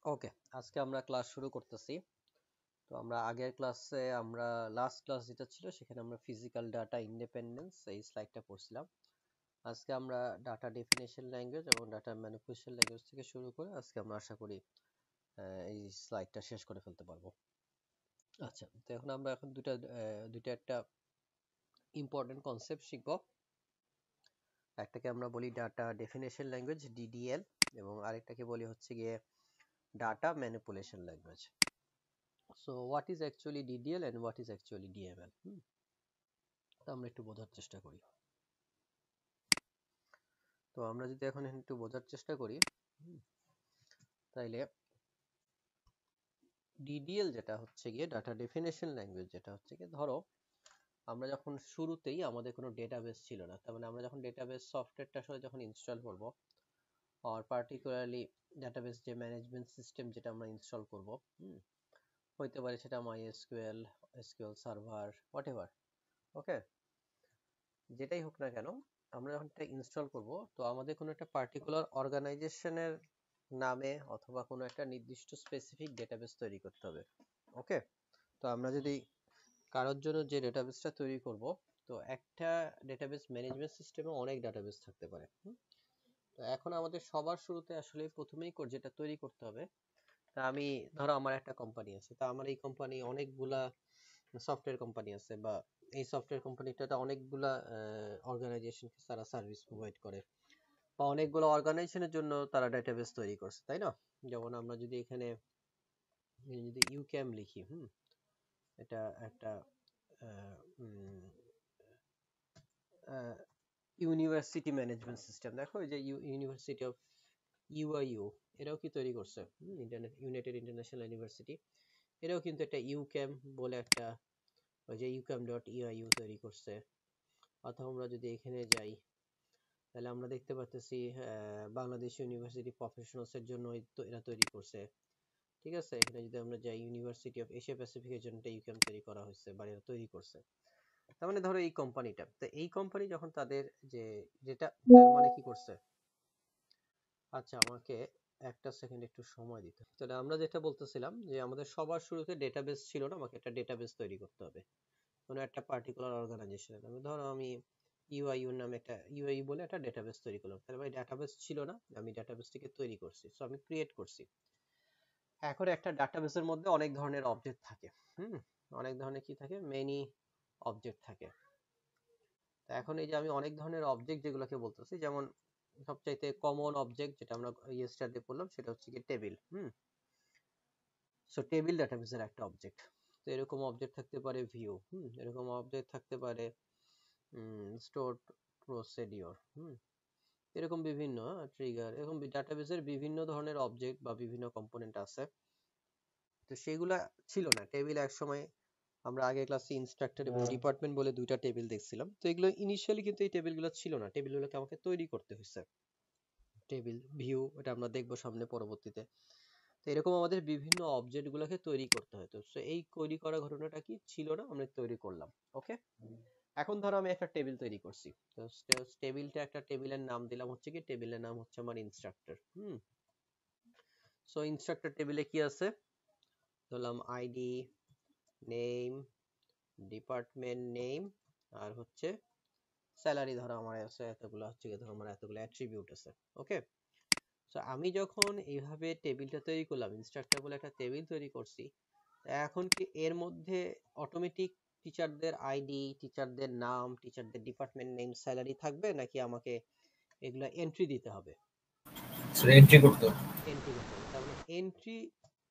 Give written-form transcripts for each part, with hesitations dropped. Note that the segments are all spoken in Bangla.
ওকে, আজকে আমরা ক্লাস শুরু করতেছি। তো আমরা আগের ক্লাসে লাস্ট ক্লাস যেটা ছিল সেখানে আমরা ফিজিক্যাল ডাটা ইন্ডিপেন্ডেন্স এই স্লাইডটা পড়ছিলাম। আজকে আমরা ডাটা ডেফিনেশন ল্যাঙ্গুয়েজ এবং ডাটা ম্যানিপুলেশন ল্যাঙ্গুয়েজ থেকে শুরু করে আজকে আমরা আশা করি এই স্লাইডটা শেষ করে ফেলতে পারবো। আচ্ছা, তো এখন দুইটা একটা ইম্পর্টেন্ট কনসেপ্ট শিখবো। একটাকে আমরা বলি ডাটা ডেফিনেশন ল্যাঙ্গুয়েজ ডিডিএল এবং আরেকটাকে বলি হচ্ছে গিয়ে data manipulation language. So what is actually DDL and what is actually DML? তো আমরা একটু বোঝার চেষ্টা করি। তো আমরা যদি এখন একটু বোঝার চেষ্টা করি, তাইলে DDL যেটা হচ্ছে গিয়ে ডাটা ডেফিনেশন ল্যাঙ্গুয়েজ, যেটা হচ্ছে গিয়ে ধরো আমরা যখন শুরুতেই আমাদের কোনো ডেটাবেস ছিল না, তার মানে আমরা যখন ডেটাবেস সফটওয়্যারটা আসলে যখন ইনস্টল করব, আর পার্টিকুলারলি ডেটাবেস যে ম্যানেজমেন্ট সিস্টেম যেটা আমরা ইনস্টল করব, হইতে পারে সেটা MySQL, SQL সার্ভার, হোয়াটএভার, ওকে, যেটাই হোক না কেন, আমরা যখন এটা ইনস্টল করব তো আমাদের কোনো একটা পার্টিকুলার অর্গানাইজেশনের নামে অথবা কোনো একটা নির্দিষ্ট স্পেসিফিক ডেটাবেস তৈরি করতে হবে। ওকে, তো আমরা যদি কারোর জন্য যে ডেটাবেসটা তৈরি করব, তো একটা ডেটাবেস ম্যানেজমেন্ট সিস্টেমে অনেক ডেটাবেস থাকতে পারে। তো এখন আমাদের সবার শুরুতে আসলে প্রথমেই যেটা তৈরি করতে হবে, তা আমি ধরো আমার একটা কোম্পানি আছে, তা আমার এই কোম্পানি অনেকগুলা সফটওয়্যার কোম্পানি আছে, বা এই সফটওয়্যার কোম্পানিটা অনেকগুলা অর্গানাইজেশনকে তারা সার্ভিস প্রোভাইড করে, বা অনেকগুলো অর্গানাইজেশনের জন্য তারা ডেটাবেস তৈরি করছে, তাই না? যেমন আমরা যদি এখানে যদি ইউক্যাম লিখি, এটা একটা ইউনিভার্সিটি ম্যানেজমেন্ট সিস্টেম। দেখো এই যে ইউনিভার্সিটি অফ ইউআইইউ, এরাও কি তৈরি করছে, ইউনাইটেড ইন্টারন্যাশনাল ইউনিভার্সিটি, এরাও কিন্তু একটা ইউক্যাম বলে একটা, ওই যে ইউক্যাম ডট ইউআইইউ তৈরি করছে। অথবা আমরা যদি এখানে যাই, তাহলে আমরা দেখতে পাচ্ছি বাংলাদেশ ইউনিভার্সিটি প্রফেশনালস এর জন্য এরা তৈরি করছে। ঠিক আছে, এখানে যদি আমরা যাই ইউনিভার্সিটি অফ এশিয়া প্যাসিফিক এর জন্য ইউক্যাম তৈরি করা হয়েছে বা এরা তৈরি করছে। তার মানে ধরো এই কোম্পানিটা, তো এই কোম্পানি যখন তাদের যে যেটা তার মানে কি করছে, আচ্ছা আমাকে একটা সেকেন্ড একটু সময় দিতে, তাহলে আমরা যেটা বলতেছিলাম যে আমাদের সবার শুরুতে ডেটাবেস ছিল না, আমাকে একটা ডেটাবেস তৈরি করতে হবে কোনো একটা পার্টিকুলার অর্গানাইজেশনের নামে। ধরো আমি ইউআইইউ নামে একটা ইউআইইউ বলে একটা ডেটাবেস তৈরি করলাম, তাহলে ভাই ডেটাবেস ছিল না, আমি ডেটাবেসটিকে তৈরি করছি, সো আমি ক্রিয়েট করছি। এখন একটা ডাটাবেসের মধ্যে অনেক ধরনের অবজেক্ট থাকে, অনেক ধরনের কি থাকে, মেনি অবজেক্ট থাকে। এখন এই যে আমি অনেক ধরনের অবজেক্ট যেগুলোকে বলতেছি, যেমন সবচাইতে কমন অবজেক্ট যেটা আমরা ইয়েস্টারডে পড়লাম সেটা হচ্ছে কি টেবিল। সো টেবিল ডাটাবেসের একটা অবজেক্ট। তো এরকম অবজেক্ট থাকতে পারে ভিউ, এরকম অবজেক্ট থাকতে পারে স্টোর প্রসিডিওর, এরকম বিভিন্ন ট্রিগার, এরকম ডাটাবেসের বিভিন্ন ধরনের অবজেক্ট বা বিভিন্ন কম্পোনেন্ট আছে। তো সেগুলা ছিল না টেবিল এক সময়। আমরা আগের ক্লাসে ইনস্ট্রাক্টর এবং ডিপার্টমেন্ট বলে দুইটা টেবিল দেখছিলাম। তো এগুলো ইনিশিয়ালি কিন্তু এই টেবিলগুলো ছিল না, টেবিলগুলোকে আমাকে তৈরি করতে হয়েছে। টেবিল ভিউ এটা আমরা দেখবো সামনে পরবর্তীতে। তো এরকম আমাদের বিভিন্ন অবজেক্ট গুলোকে তৈরি করতে হয়। তো এই তৈরি করা ঘটনাটা কি ছিল না, আমরা তৈরি করলাম। ওকে, এখন ধরো আমি একটা টেবিল তৈরি করছি, তো টেবিলটা একটা টেবিলের নাম দিলাম হচ্ছে কি, টেবিলের নাম হচ্ছে আমার ইনস্ট্রাক্টর। সো ইনস্ট্রাক্টর টেবিলে কি আছে, ধরলাম আইডি, নেম, ডিপার্টমেন্ট নেম, আর হচ্ছে স্যালারি। ধরো আমার আছে এতগুলো, হচ্ছে কি ধরো আমার এতগুলো অ্যাট্রিবিউট আছে। ওকে, সো আমি যখন এইভাবে টেবিলটা তৈরি করলাম, ইনস্ট্রাক্টর বলে একটা টেবিল তৈরি করছি, এখন কি এর মধ্যে অটোমেটিক টিচারদের আইডি, টিচারদের নাম, টিচারদের ডিপার্টমেন্ট নেম, স্যালারি থাকবে, নাকি আমাকে এগুলা এন্ট্রি দিতে হবে? সেটা এন্ট্রি করতে হবে। এন্ট্রি করতে হবে। তার মানে এন্ট্রি,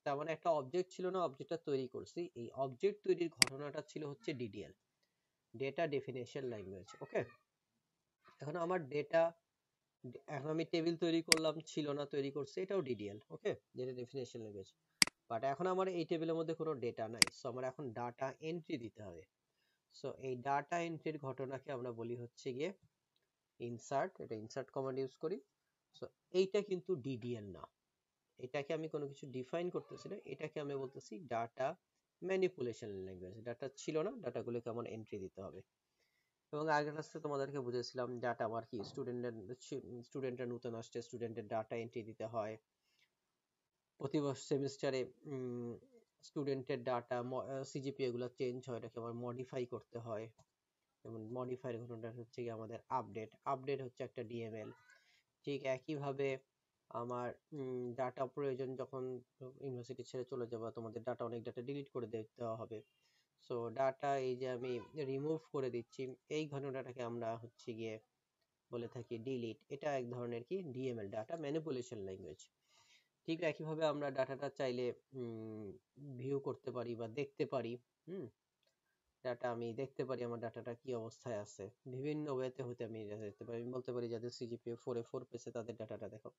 তার মানে একটা অবজেক্ট ছিল না, অবজেক্টটা তৈরি করছি। এই অবজেক্ট তৈরির ঘটনাটা ছিল হচ্ছে ডিডিএল, ডেটা ডেফিনেশন ল্যাঙ্গুয়েজ। ওকে, এখন আমার ডেটা, এখন আমি টেবিল তৈরি করলাম, ছিল না, তৈরি করছি, এটাও DDL. Okay, data definition language. But এখন আমার এই টেবিলের মধ্যে কোনো ডেটা নাই, সো আমার এখন ডাটা এন্ট্রি দিতে হবে। সো এই ডাটা এন্ট্রির ঘটনাকে আমরা বলি হচ্ছে গিয়ে ইনসার্ট, এটা ইনসার্ট কমান্ড ইউজ করি। সো এইটা কিন্তু ডিডিএল না, এটাকে আমি কোনো কিছু ডিফাইন করতেছি না, এটাকে আমি বলতেছি ডাটা ম্যানিপুলেশন ল্যাঙ্গুয়েজ। ডাটা ছিল না, ডাটাগুলোকে আমার এন্ট্রি দিতে হবে। এবং আগের ক্লাসে তোমাদেরকে বুঝেছিলাম ডাটা আমার কি, স্টুডেন্টরা নতুন আসছে, স্টুডেন্টের ডাটা এন্ট্রি দিতে হয়, প্রতি সেমিস্টারে স্টুডেন্টের ডাটা সিজিপিএ গুলো চেঞ্জ হয়, এটাকে আবার মডিফাই করতে হয়। যেমন মডিফাই ঘটনাটা হচ্ছে কি আমাদের আপডেট হচ্ছে একটা ডিএমএল। ঠিক একইভাবে আমার ডাটা প্রয়োজন যখন ইউনিভার্সিটি ছেড়ে চলে যাবো, তোমাদের ডাটা অনেক ডাটা ডিলিট করে দেওয়া হবে। সো ডাটা এই যে আমি রিমুভ করে দিচ্ছি, এই ঘটনাটাকে আমরা হচ্ছে গিয়ে বলে থাকি ডিলিট। এটা এক ধরনের কি ডিএমএল, ডাটা ম্যানিপুলেশন ল্যাঙ্গুয়েজ। ঠিক একইভাবে আমরা ডাটাটা চাইলে ভিউ করতে পারি বা দেখতে পারি। ডাটা আমি দেখতে পারি আমার ডাটাটা কি অবস্থায় আছে, বিভিন্ন ওয়েতে হতে আমি এটা দেখতে পারি। আমি বলতে পারি যাদের সিজিপিএ 4 এ 4 পেয়েছে তাদের ডাটাটা দেখো।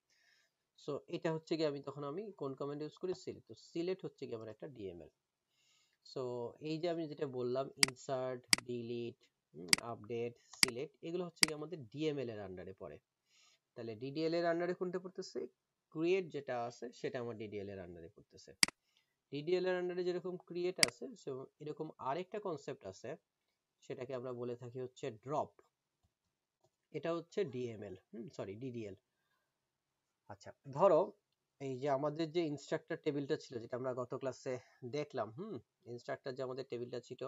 সো এটা হচ্ছে কি আমি তখন আমি কোন কমান্ড ইউজ করি, সিলেক্ট। তো সিলেক্ট হচ্ছে কি আমার একটা ডিএমএল। সো এই যে আমি যেটা বললাম ইনসার্ট, ডিলিট, আপডেট, সিলেক্ট, এগুলো হচ্ছে কি আমাদের ডিএমএল এর আন্ডারে পড়ে। তাহলে ডিডিএল এর আন্ডারে কোনটা পড়তেছে, ক্রিয়েট যেটা আছে সেটা আমার ডিডিএল এর আন্ডারে পড়তেছে। ডিডিএল এর আন্ডারে যেরকম ক্রিয়েট আছে এরকম আরেকটা কনসেপ্ট আছে, সেটাকে আমরা বলে থাকি হচ্ছে ড্রপ। এটা হচ্ছে ডিএমএল, সরি ডিডিএল। আচ্ছা ধরো এই যে আমাদের যে ইনস্ট্রাক্টর টেবিলটা ছিল, যেটা আমরা গত ক্লাসে দেখলাম, ইনস্ট্রাক্টর যে আমাদের টেবিলটা ছিল,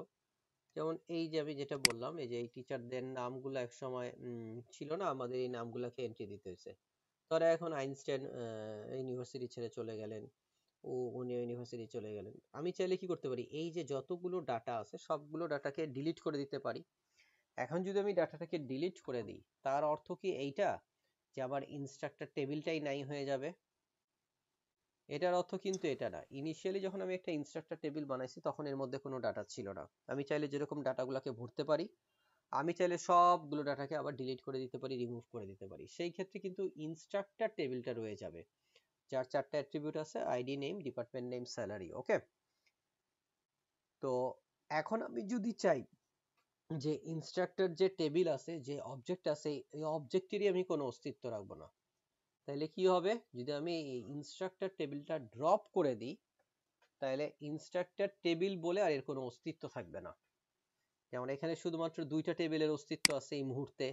যেমন এই যে আমি যেটা বললাম, এই যে এই টিচারদের নামগুলো এক সময় ছিল না, আমাদের এই নামগুলোকে এন্ট্রি দিতে হয়েছে। তারা এখন আইনস্টাইন ইউনিভার্সিটি ছেড়ে চলে গেলেন, উনি ইউনিভার্সিটি চলে গেলেন। আমি চাইলে কি করতে পারি, এই যে যতগুলো ডাটা আছে সবগুলো ডাটাকে ডিলিট করে দিতে পারি। এখন যদি আমি ডাটাটাকে ডিলিট করে দিই, তার অর্থ কি এইটা যে আমার ইনস্ট্রাক্টর টেবিলটাই নাই হয়ে যাবে? এটার অর্থ কিন্তু এটা না। ইনিশিয়ালি যখন আমি একটা ইনস্ট্রাক্টর টেবিল বানাইছি তখন এর মধ্যে কোনো ডাটা ছিল না। আমি চাইলে যেরকম ডাটাগুলোকে ভরতে পারি, আমি চাইলে সবগুলো ডাটাকে আবার ডিলিট করে দিতে পারি, রিমুভ করে দিতে পারি। সেই ক্ষেত্রে কিন্তু ইনস্ট্রাক্টর টেবিলটা রয়ে যাবে, যার 4টা অ্যাট্রিবিউট আছে, ID, name, department name, salary. Okay, তো এখন আমি যদি চাই যে ইনস্ট্রাক্টর যে টেবিল আছে, যে অবজেক্ট আছে, এই অবজেক্টেরই আমি কোনো অস্তিত্ব রাখবো না। তাহলে কি হবে, যদি আমি এই ইনস্ট্রাক্টর টেবিলটা ড্রপ করে দিই, তাহলে ইনস্ট্রাক্টর টেবিল বলে আর এর কোনো অস্তিত্ব থাকবে না। যেমন এখানে শুধুমাত্র 2টা টেবিলের অস্তিত্ব আছে এই মুহূর্তে,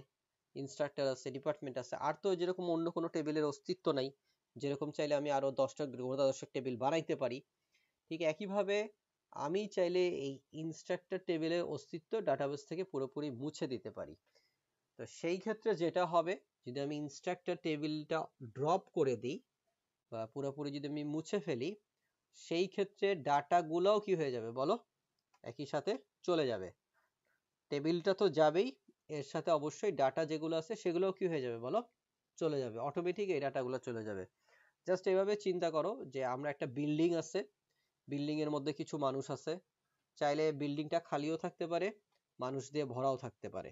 ইনস্ট্রাক্টর আছে, ডিপার্টমেন্ট আছে, আর তো যেরকম অন্য কোনো টেবিলের অস্তিত্ব নাই। যেরকম চাইলে আমি আরো 10টা দশক টেবিল বানাইতে পারি, ঠিক একইভাবে আমি চাইলে এই ইনস্ট্রাক্টর টেবিলের অস্তিত্ব ডাটাবেস থেকে পুরোপুরি মুছে দিতে পারি। তো সেই ক্ষেত্রে যেটা হবে, যদি আমি ইনস্ট্রাক্টর টেবিলটা ড্রপ করে দিই বা পুরোপুরি যদি আমি মুছে ফেলি, সেই ক্ষেত্রে ডাটাগুলোও কি হয়ে যাবে বলো, একই সাথে চলে যাবে। টেবিলটা তো যাবেই, এর সাথে অবশ্যই ডাটা যেগুলো আছে সেগুলোও কি হয়ে যাবে বলো, চলে যাবে। অটোমেটিক এই ডাটাগুলো চলে যাবে। জাস্ট এভাবে চিন্তা করো যে আমরা একটা বিল্ডিং আছে, বিল্ডিং এর মধ্যে কিছু মানুষ আছে, চাইলে বিল্ডিংটা খালিও থাকতে পারে, মানুষ দিয়ে ভরাও থাকতে পারে।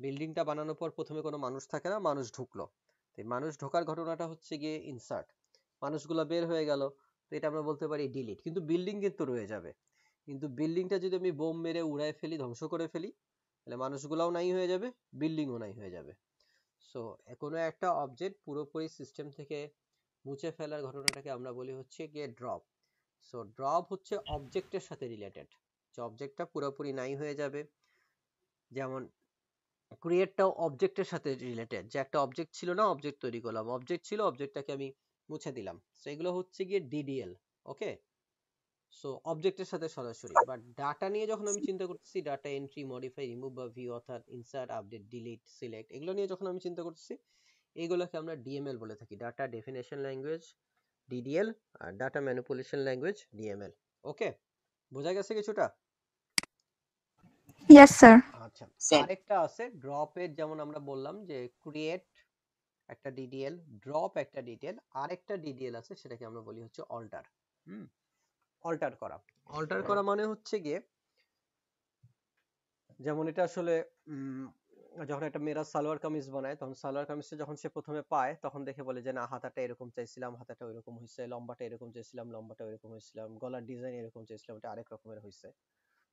বিল্ডিংটা বানানোর পর প্রথমে কোনো মানুষ থাকে না, মানুষ ঢুকলো, তো মানুষ ঢোকার ঘটনাটা হচ্ছে গিয়ে ইনসার্ট। মানুষগুলো বের হয়ে গেল, তো এটা আমরা বলতে পারি ডিলিট। কিন্তু বিল্ডিং কিন্তু রয়ে যাবে। কিন্তু বিল্ডিংটা যদি আমি বোম মেরে উড়ায় ফেলি, ধ্বংস করে ফেলি, তাহলে মানুষগুলোও নাই হয়ে যাবে, বিল্ডিংও নাই হয়ে যাবে। সো কোনো একটা অবজেক্ট পুরোপুরি সিস্টেম থেকে মুছে ফেলার ঘটনাটাকে আমরা বলি হচ্ছে গিয়ে ড্রপ। সো ড্রপ হচ্ছে অবজেক্টের সাথে রিলেটেড, যে অবজেক্টটা পুরোপুরি নাই হয়ে যাবে। যেমন ক্রিয়েটটাও অবজেক্টের সাথে রিলেটেড, যে একটা অবজেক্ট ছিল না, অবজেক্ট তৈরি করলাম, অবজেক্ট ছিল, অবজেক্টটাকে আমি মুছে দিলাম। সো এগুলো হচ্ছে গিয়ে ডিডিএল। ওকে, সো অবজেক্টের সাথে সরাসরি। বাট ডাটা নিয়ে যখন আমি চিন্তা করতেছি, ডাটা এন্ট্রি, মডিফাই, রিমুভ বা ভিউ, অর্থাৎ ইনসার্ট, আপডেট, ডিলিট, সিলেক্ট, এগুলো নিয়ে যখন আমি চিন্তা করতেছি, এইগুলোকে আমরা ডিএমএল বলে থাকি, ডাটা ডেফিনেশন ল্যাঙ্গুয়েজ ডিডিএল, আর ডাটা ম্যানিপুলেশন ল্যাঙ্গুয়েজ ডিএমএল। ওকে, বোঝা গেছে কিছুটা? Yes, sir. আচ্ছা, আরেকটা আছে ড্রপের, যেমন আমরা বললাম যে ক্রিয়েট একটা ডিডিএল, ড্রপ একটা ডিডিএল, আরেকটা ডিডিএল আছে সেটাকে আমরা বলি হচ্ছে অল্টার। অল্টার করা, অল্টার করা মানে হচ্ছে গিয়ে, যেমন এটা আসলে যখন একটা মেয়েরা সালোয়ার কামিজ বানায়, তখন সালোয়ার কামিজটা যখন সে প্রথমে পায় তখন দেখে বলে যে না, হাতাটা এরকম চাইছিলাম, হাতাটা ওইরকম হয়েছে, লম্বাটা এরকম চাইছিলাম, লম্বাটা ওইরকম হয়েছিলাম, গলার ডিজাইন এরকম চাইছিলাম, এটা আরেক রকমের হয়েছে।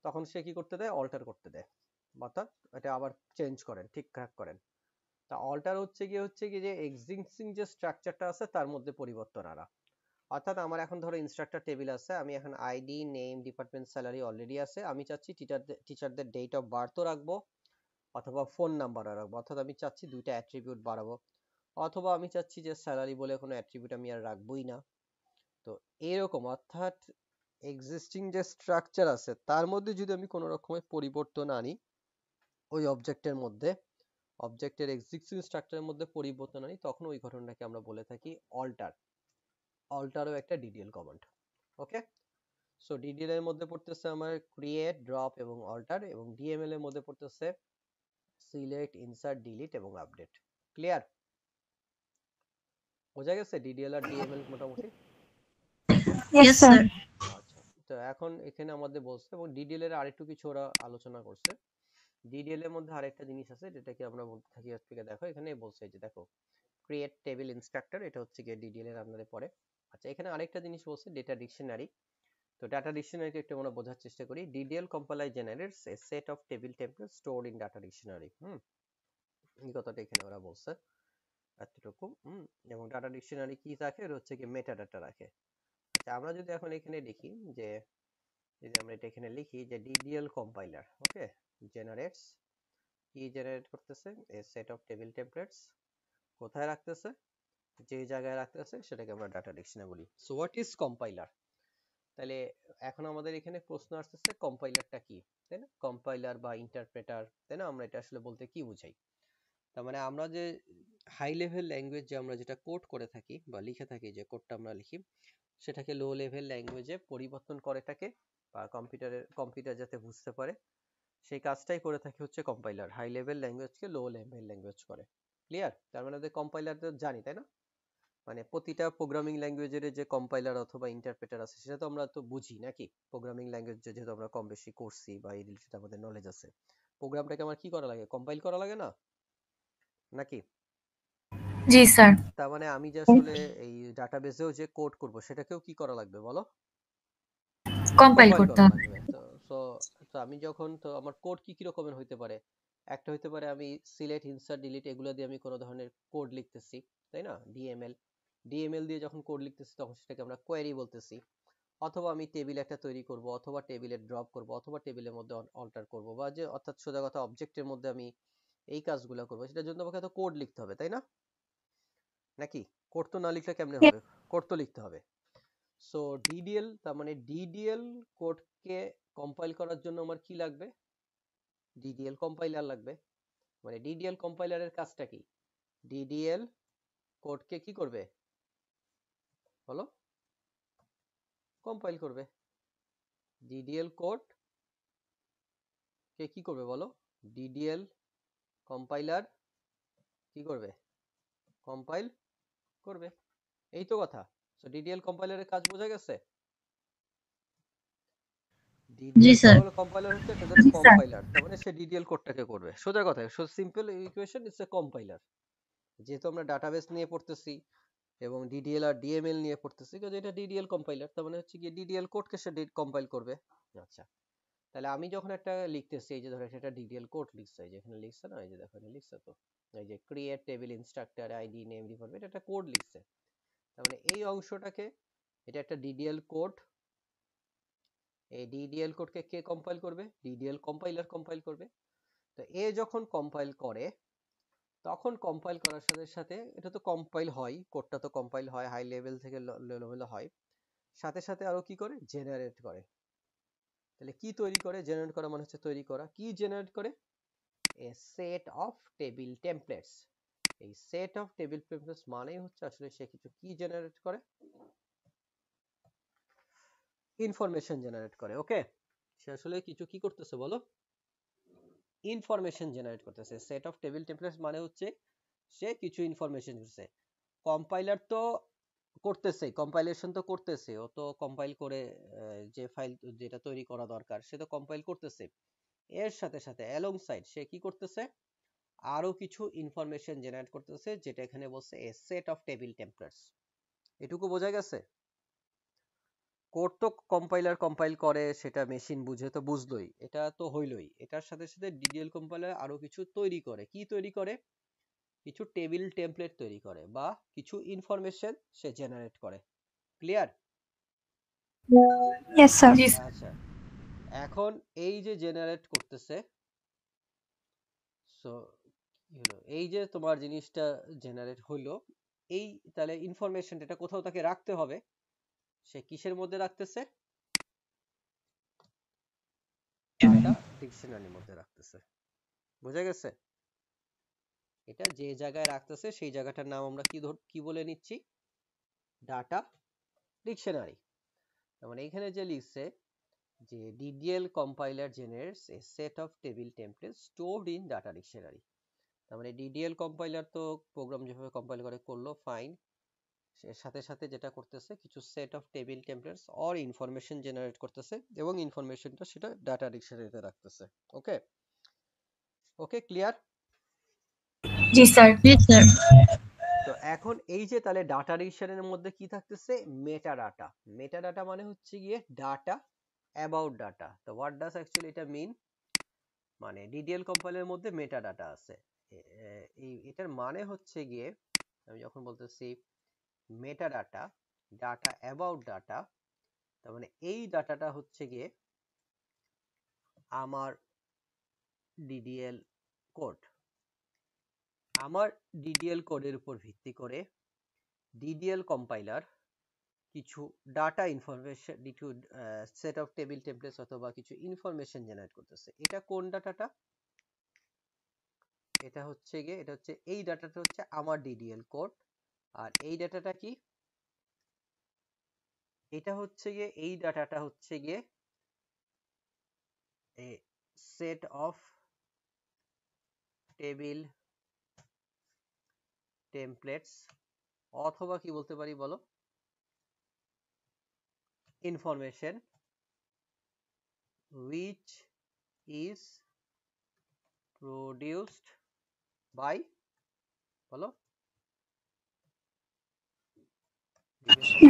তখন সে কি করতে দেয়, অল্টার করতে দেয়, অর্থাৎ এটা আবার চেঞ্জ করেন, ঠিকঠাক করেন। তা অল্টার হচ্ছে কি যে এক্সিস্টিং যে স্ট্রাকচারটা আছে তার মধ্যে পরিবর্তন আনা। অর্থাৎ আমার এখন ধরো ইনস্ট্রাক্টর টেবিল আছে, আমি এখন ID, name, department, salary already আছে, আমি চাচ্ছি টিচারদের ডেট অফ বার্থও রাখবো অথবা ফোন নাম্বারও রাখবো, অর্থাৎ আমি চাচ্ছি 2টা অ্যাট্রিবিউট বাড়াবো। অথবা আমি চাচ্ছি যে স্যালারি বলে কোনো অ্যাট্রিবিউট আমি আর রাখবোই না, তো এরকম অর্থাৎ এক্সিস্টিং যে স্ট্রাকচার আছে তার মধ্যে যদি আমি কোনো রকমের পরিবর্তন আনি ওই অবজেক্টের মধ্যে, অবজেক্টের এক্সিস্টিং স্ট্রাকচারের মধ্যে পরিবর্তন আনি, তখন ওই ঘটনাটাকে আমরা বলে থাকি অল্টার। অল্টারও একটা ডিডিএল কমান্ড। ওকে, সো ডিডিএল এর মধ্যে পড়তেছে আমার ক্রিয়েট, ড্রপ এবং অল্টার, এবং ডিএমএল এর মধ্যে পড়তেছে সিলেক্ট, ইনসার্ট, ডিলিট এবং আপডেট। ক্লিয়ার? বোঝা গেছে ডিডিএল আর ডিএমএল মোটামুটি? Yes, sir. আচ্ছা, তো এখন এখানে আমাদের বলছে, এবং ডিডিএল এর আরেকটু কিছু ওরা আলোচনা করছে। ডিডিএল এর মধ্যে আরেকটা জিনিস আছে যেটাকে আমরা বলতে থাকি, হচ্ছে দেখো এখানে বলছে যে দেখো ক্রিয়েট টেবিল ইনস্ট্রাক্টর, এটা হচ্ছে গিয়ে ডিডিএল এর আন্ডারে পড়ে। আচ্ছা, এখানে আরেকটা জিনিস বলছে ডেটা ডিকশনারি। তো ডাটা ডিকশনারিকে একটু আমরা বোঝার চেষ্টা করি। DDL compiler generates A set of table template stored in data dictionary. এই কথাটা এখানে ওরা বলছে এতটুকু। এবং ডাটা ডিকশনারি কি রাখে, ওরা হচ্ছে কি মেটা ডাটা রাখে। আচ্ছা, আমরা যদি এখন এখানে লিখি যে, যদি আমরা এটা এখানে লিখি যে ডিডিএল কম্পাইলার ওকে জেনারেটস, কি জেনারেট করতেছে, এ সেট অফ টেবিল টেমপ্লেটস, কোথায় রাখতেছে, যে জায়গায় রাখতেছে সেটাকে আমরা ডাটা ডিকশনারি বলি। So what is compiler? তাহলে এখন আমাদের এখানে প্রশ্ন আসতেছে কম্পাইলারটা কি, তাই না? কম্পাইলার বা ইন্টারপ্রেটার, তাই না? আমরা এটা আসলে বলতে কি বুঝাই? তার মানে আমরা যে হাই লেভেল ল্যাঙ্গুয়েজ যে আমরা যেটা কোড করে থাকি বা লিখে থাকি, যে কোডটা আমরা লিখি সেটাকে লো লেভেল ল্যাঙ্গুয়েজে পরিবর্তন করে থাকে, বা কম্পিউটার যাতে বুঝতে পারে সেই কাজটাই করে থাকে হচ্ছে কম্পাইলার। হাই লেভেল ল্যাঙ্গুয়েজকে লো লেভেল ল্যাঙ্গুয়েজ করে। ক্লিয়ার? তার মানে কম্পাইলার তো জানি, তাই না? মানে প্রতিটা প্রোগ্রামিং ল্যাঙ্গুয়েজের যে কম্পাইলার অথবা ইন্টারপ্রেটার আছে সেটা তো আমরা তো বুঝি নাকি? প্রোগ্রামিং ল্যাঙ্গুয়েজ যেহেতু আমরা কম বেশি করছি বা এই রিলেটেড আমাদের নলেজ আছে, প্রোগ্রামটাকে আমার কি করা লাগে, কম্পাইল করা লাগে না নাকি? জি স্যার। তার মানে আমি যে আসলে এই ডাটাবেসেও যে কোড করব সেটাকেও কি করা লাগবে বলো? কম্পাইল কম্পাইল করতে করা হবে। লাগবে। তো সো তো আমি যখন, তো আমার কোড কি কি রকমের হইতে পারে? একটা হইতে পারে আমি সিলেক্ট, ইনসার্ট, ডিলিট এগুলো দিয়ে আমি কোনো ধরনের কোড লিখতেছি, তাই না? ডিএমএল দিয়ে যখন কোড লিখতেছি তখন সেটাকে আমরা কোয়েরি বলতেছি। অথবা আমি টেবিল একটা তৈরি করব, অথবা টেবিলে ড্রপ করব, অথবা টেবিলের মধ্যে অল্টার করব, বা যে অর্থাৎ সোজা কথা অবজেক্টের মধ্যে আমি এই কাজগুলো করব, সেটার জন্য আমাকে তো কোড লিখতে হবে, তাই না? নাকি? কোড তো না লিখলে কেমনে হবে? কোড তো লিখতে হবে। সো ডিডিএল, তার মানে ডিডিএল কোডকে কম্পাইল করার জন্য আমার কি লাগবে? ডিডিএল কম্পাইলার লাগবে। মানে ডিডিএল কম্পাইলারের কাজটা কি? ডিডিএল কোডকে কি করবে বলো? কম্পাইল করবে। ডিডিএল কোড কে কি করবে বলো? ডিডিএল কম্পাইলার কি করবে? কম্পাইল করবে। এই তো কথা। সো ডিডিএল কম্পাইলারের কাজ বোঝা গেছে? জি ডিডিএল স্যার। কম্পাইলার হচ্ছে একটা জাস্ট কম্পাইলার, তার মানে সে ডিডিএল কোডটাকে করবে। সোজা কথা, so simple equation, it's a compiler. যেহেতু আমরা ডাটাবেস নিয়ে পড়তেছি এবং ডিডিএল আর ডিএমএল নিয়ে পড়তেছি, কাজে এটা ডিডিএল কম্পাইলার, তার মানে হচ্ছে কি ডিডিএল কোডকে সে কম্পাইল করবে। আচ্ছা, তাহলে আমি যখন একটা লিখতেছি, এই যে ধরো একটা ডিডিএল কোড লিখছে, এই যে এখানে লিখছে না, এই যে দেখো এখানে লিখছে তো, এই যে create table instructor ID name reform, এটা একটা কোড লিখছে। তার মানে এই অংশটাকে, এটা একটা ডিডিএল কোড, এই ডিডিএল কোডকে কে কম্পাইল করবে? ডিডিএল কম্পাইলার কম্পাইল করবে। তো এ যখন কম্পাইল করে, তখন কম্পাইল করার সাথে সাথে এটা তো কম্পাইল হয়, কোডটা তো কম্পাইল হয়, হাই লেভেল থেকে লো লেভেলে হয়, সাথে সাথে আরো কি করে? জেনারেট করে। তাহলে কি তৈরি করে? জেনারেট করা মানে হচ্ছে তৈরি করা। কি জেনারেট করে? এ সেট অফ টেবিল টেমপ্লেটস। এই সেট অফ টেবিল টেমপ্লেটস মানেই হচ্ছে আসলে সে কিছু কি জেনারেট করে? ইনফরমেশন জেনারেট করে। ওকে, সে আসলে কিছু কি করতেছে বলো? ইনফরমেশন জেনারেট করতেছে। সেট অফ টেবিল টেমপ্লেটস মানে হচ্ছে সে কিছু ইনফরমেশন দিচ্ছে। কম্পাইলার তো করতেছে, কম্পাইলেশন তো করতেছে, ও তো কম্পাইল করে যে ফাইল যেটা তৈরি করা দরকার সে তো কম্পাইল করতেছে। এর সাথে সাথে অ্যালং সাইড সে কি করতেছে? আরো কিছু ইনফরমেশন জেনারেট করতেছে, যেটা এখানে বলছে এ সেট অফ টেবিল টেমপ্লেটস। এটুকু বোঝা গেছে? কোড তো কম্পাইলার কম্পাইল করে, সেটা মেশিন বুঝে তো বুঝলোই, এটা তো হইলোই। এটার সাথে সাথে ডিডিএল কম্পাইলার আরো কিছু তৈরি করে। কি তৈরি করে? কিছু টেবিল টেমপ্লেট তৈরি করে, বা কিছু ইনফরমেশন সে জেনারেট করে। ক্লিয়ার? Yes sir. আচ্ছা, এখন এই যে জেনারেট করতেছে, সো কি হলো, এই যে তোমার জিনিসটা জেনারেট হইলো, এই তাহলে ইনফরমেশন এটা কোথাও তাকে রাখতে হবে। সে কিসের মধ্যে রাখতেছে? ডাটা ডিকশনারির মধ্যে রাখতেছে। বোঝা গেছে? এটা যে জায়গায় রাখতেছে সেই জায়গাটার নাম আমরা কি বলে নিচ্ছি? Data dictionary. তার মানে এখানে যে লিখছে যে DDL compiler generates a set of table templates stored in data dictionary। তার মানে DDL compiler তো প্রোগ্রাম যেভাবে কম্পাইল করে করলো ফাইন, এর সাথে সাথে যেটা করতেছে কিছু set of table templates or information generate করতেছে এবং ইনফরমেশনটা সেটা ডাটা ডিকশনারিতে রাখতেছে। ওকে ওকে ক্লিয়ার? জি স্যার। তো এখন এই যে তাহলে ডাটা ডিকশনারির মধ্যে কি থাকতেছে? Meta data. মেটা ডাটা মানে হচ্ছে গিয়ে ডাটা অ্যাবাউট ডাটা। তো হোয়াট ডাজ অ্যাকচুয়ালি এটা মিন? মানে ডিডিএল কম্পাইলারের মধ্যে মেটা ডাটা আছে। এটার মানে হচ্ছে গিয়ে আমি যখন বলতেছি meta data, data about data, তার মানে এই ডাটাটা হচ্ছে গিয়ে আমার ডিডিএল কোড। আমার ডিডিএল কোডের উপর ভিত্তি করে ডিডিএল কম্পাইলার কিছু ডাটা ইনফরমেশন, কিছু সেট অফ টেবিল টেমপ্লেটস অথবা কিছু ইনফরমেশন জেনারেট করতেছে। এটা কোন ডাটাটা? এটা হচ্ছে এই ডাটাটা হচ্ছে আমার ডিডিএল কোড। আর এই ডাটাটা কি? এটা হচ্ছে গিয়ে এই ডাটাটা হচ্ছে গিয়ে এ সেট অফ টেবিল টেমপ্লেটস অথবা কি বলতে পারি বলো? Information which is produced by বলো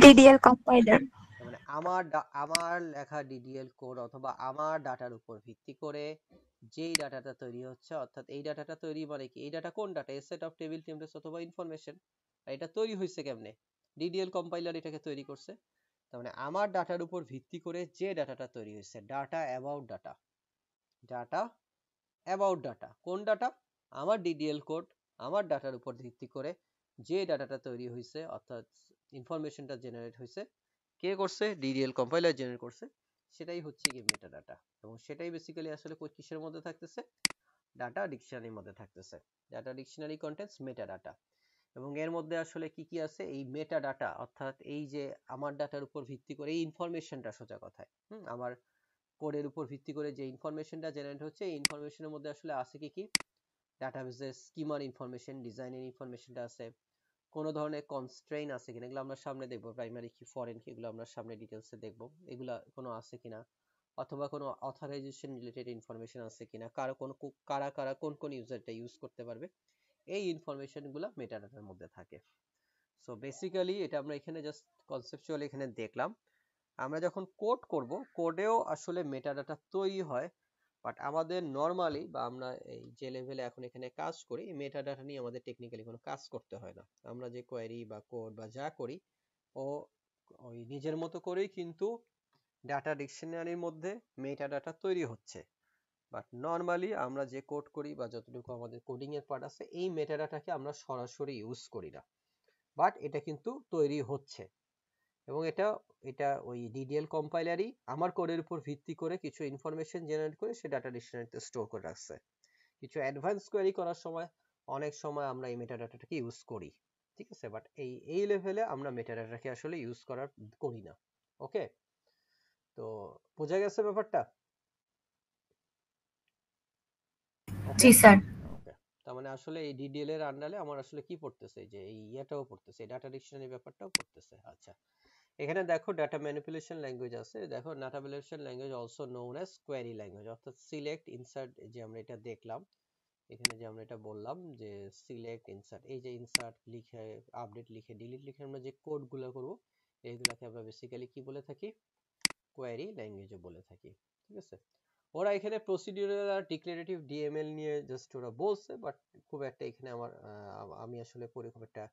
DDL compiler। মানে আমার লেখা ডিডিএল কোড অথবা আমার ডাটার উপর ভিত্তি করে যেই ডাটাটা তৈরি হচ্ছে, অর্থাৎ এই ডাটাটা তৈরি মানে কি? এই ডাটা কোন data? Set of table templates অথবা ইনফরমেশন। এটা তৈরি হয়েছে কেমনে? ডিডিএল কম্পাইলার এটাকে তৈরি করছে। তার মানে আমার ডাটার উপর ভিত্তি করে যে ডাটাটা তৈরি হয়েছে, data about data. Data about data কোন ডাটা? আমার ডিডিএল কোড, আমার ডাটার উপর ভিত্তি করে যে ডাটাটা তৈরি হয়েছে অর্থাৎ ইনফরমেশনটা জেনারেট হয়েছে, কে করছে? ডিডিএল কম্পাইলার জেনারেট করছে, সেটাই হচ্ছে কি মেটা ডাটা। এবং সেটাই বেসিক্যালি আসলে কিসের মধ্যে থাকতেছে? ডাটা ডিকশনারির মধ্যে থাকতেছে। Data dictionary contents meta data. এবং এর মধ্যে আসলে কি কি আছে? এই মেটা ডাটা অর্থাৎ এই যে আমার ডাটার উপর ভিত্তি করে এই ইনফরমেশনটা, সোজা কথায় আমার কোডের উপর ভিত্তি করে যে ইনফরমেশনটা জেনারেট হচ্ছে, এই ইনফরমেশনের মধ্যে আসলে আছে কি কি? ডাটাবেসের স্কিমার ইনফরমেশন, ডিজাইনের ইনফরমেশনটা আছে, কোনো ধরনের কনস্ট্রেইন আছে কিনা, এগুলো আমরা সামনে দেখবো। প্রাইমারি কি ফরেন কি এগুলো আমরা সামনে ডিটেলসে দেখবো, এগুলা কোনো আছে কিনা, অথবা কোনো অথরাইজেশন রিলেটেড ইনফরমেশন আছে কিনা, কারা কারা কোন কোন ইউজারটা ইউজ করতে পারবে, এই ইনফরমেশন গুলা মেটাডাটার মধ্যে থাকে। সো বেসিক্যালি এটা আমরা এখানে জাস্ট কনসেপচুয়ালি এখানে দেখলাম। আমরা যখন কোড করব, কোডেও আসলে মেটাডাটা তৈরি হয়, বাট আমাদের নরমালি বা আমরা এই যে লেভেলে এখন এখানে কাজ করি, মেটাডাটা নিয়ে আমাদের টেকনিক্যালি কোনো কাজ করতে হয় না। আমরা যে কোয়েরি বা কোড বা যা করি ও ওই নিজের মতো করেই কিন্তু ডাটা ডিকশনারির মধ্যে মেটাডাটা তৈরি হচ্ছে। বাট নরমালি আমরা যে কোড করি বা যতটুকু আমাদের কোডিং এর পার্ট আছে, এই মেটাডাটাকে আমরা সরাসরি ইউজ করি না, বাট এটা কিন্তু তৈরি হচ্ছে। এবং এটা এটা ওই ডিডিএল কম্পাইলারই আমার কোডের উপর ভিত্তি করে কিছু ইনফরমেশন জেনারেট করে সে ডাটা ডিকশনারিতে স্টোর করে রাখছে। কিছু অ্যাডভান্স কোয়েরি করার সময় অনেক সময় আমরা এই মেটাডাটাটাকে ইউজ করি, ঠিক আছে? বাট এই লেভেলে আমরা মেটাডাটাকে আসলে ইউজ করি না। ওকে, তো বোঝা গেছে ব্যাপারটা? জি স্যার। ওকে, তার মানে আসলে এই ডিডিএল এর আন্ডারে আমার আসলে কি পড়তেছে, যে এই ইয়েটাও পড়তেছে, ডাটা ডিকশনারি ব্যাপারটাও পড়তেছে। আচ্ছা, এখানে দেখো ডাটা ম্যানিপুলেশন ল্যাঙ্গুয়েজ আছে। দেখো data manipulation language also known as query language, অর্থাৎ সিলেক্ট ইনসার্ট, যে আমরা এটা দেখলাম এখানে, যে আমরা এটা বললাম যে সিলেক্ট ইনসার্ট, এই যে ইনসার্ট লিখে, আপডেট লিখে, ডিলিট লিখে আমরা যে কোডগুলো করব, এইগুলাকে আমরা বেসিক্যালি কি বলে থাকি? কোয়েরি ল্যাঙ্গুয়েজও বলে থাকি, ঠিক আছে? ওরা এখানে প্রসিডিউরাল আর ডিক্লারেটিভ ডিএমএল নিয়ে জাস্ট ওরা বলছে, বাট খুব একটা এখানে আমি আসলে পড়ে খুব একটা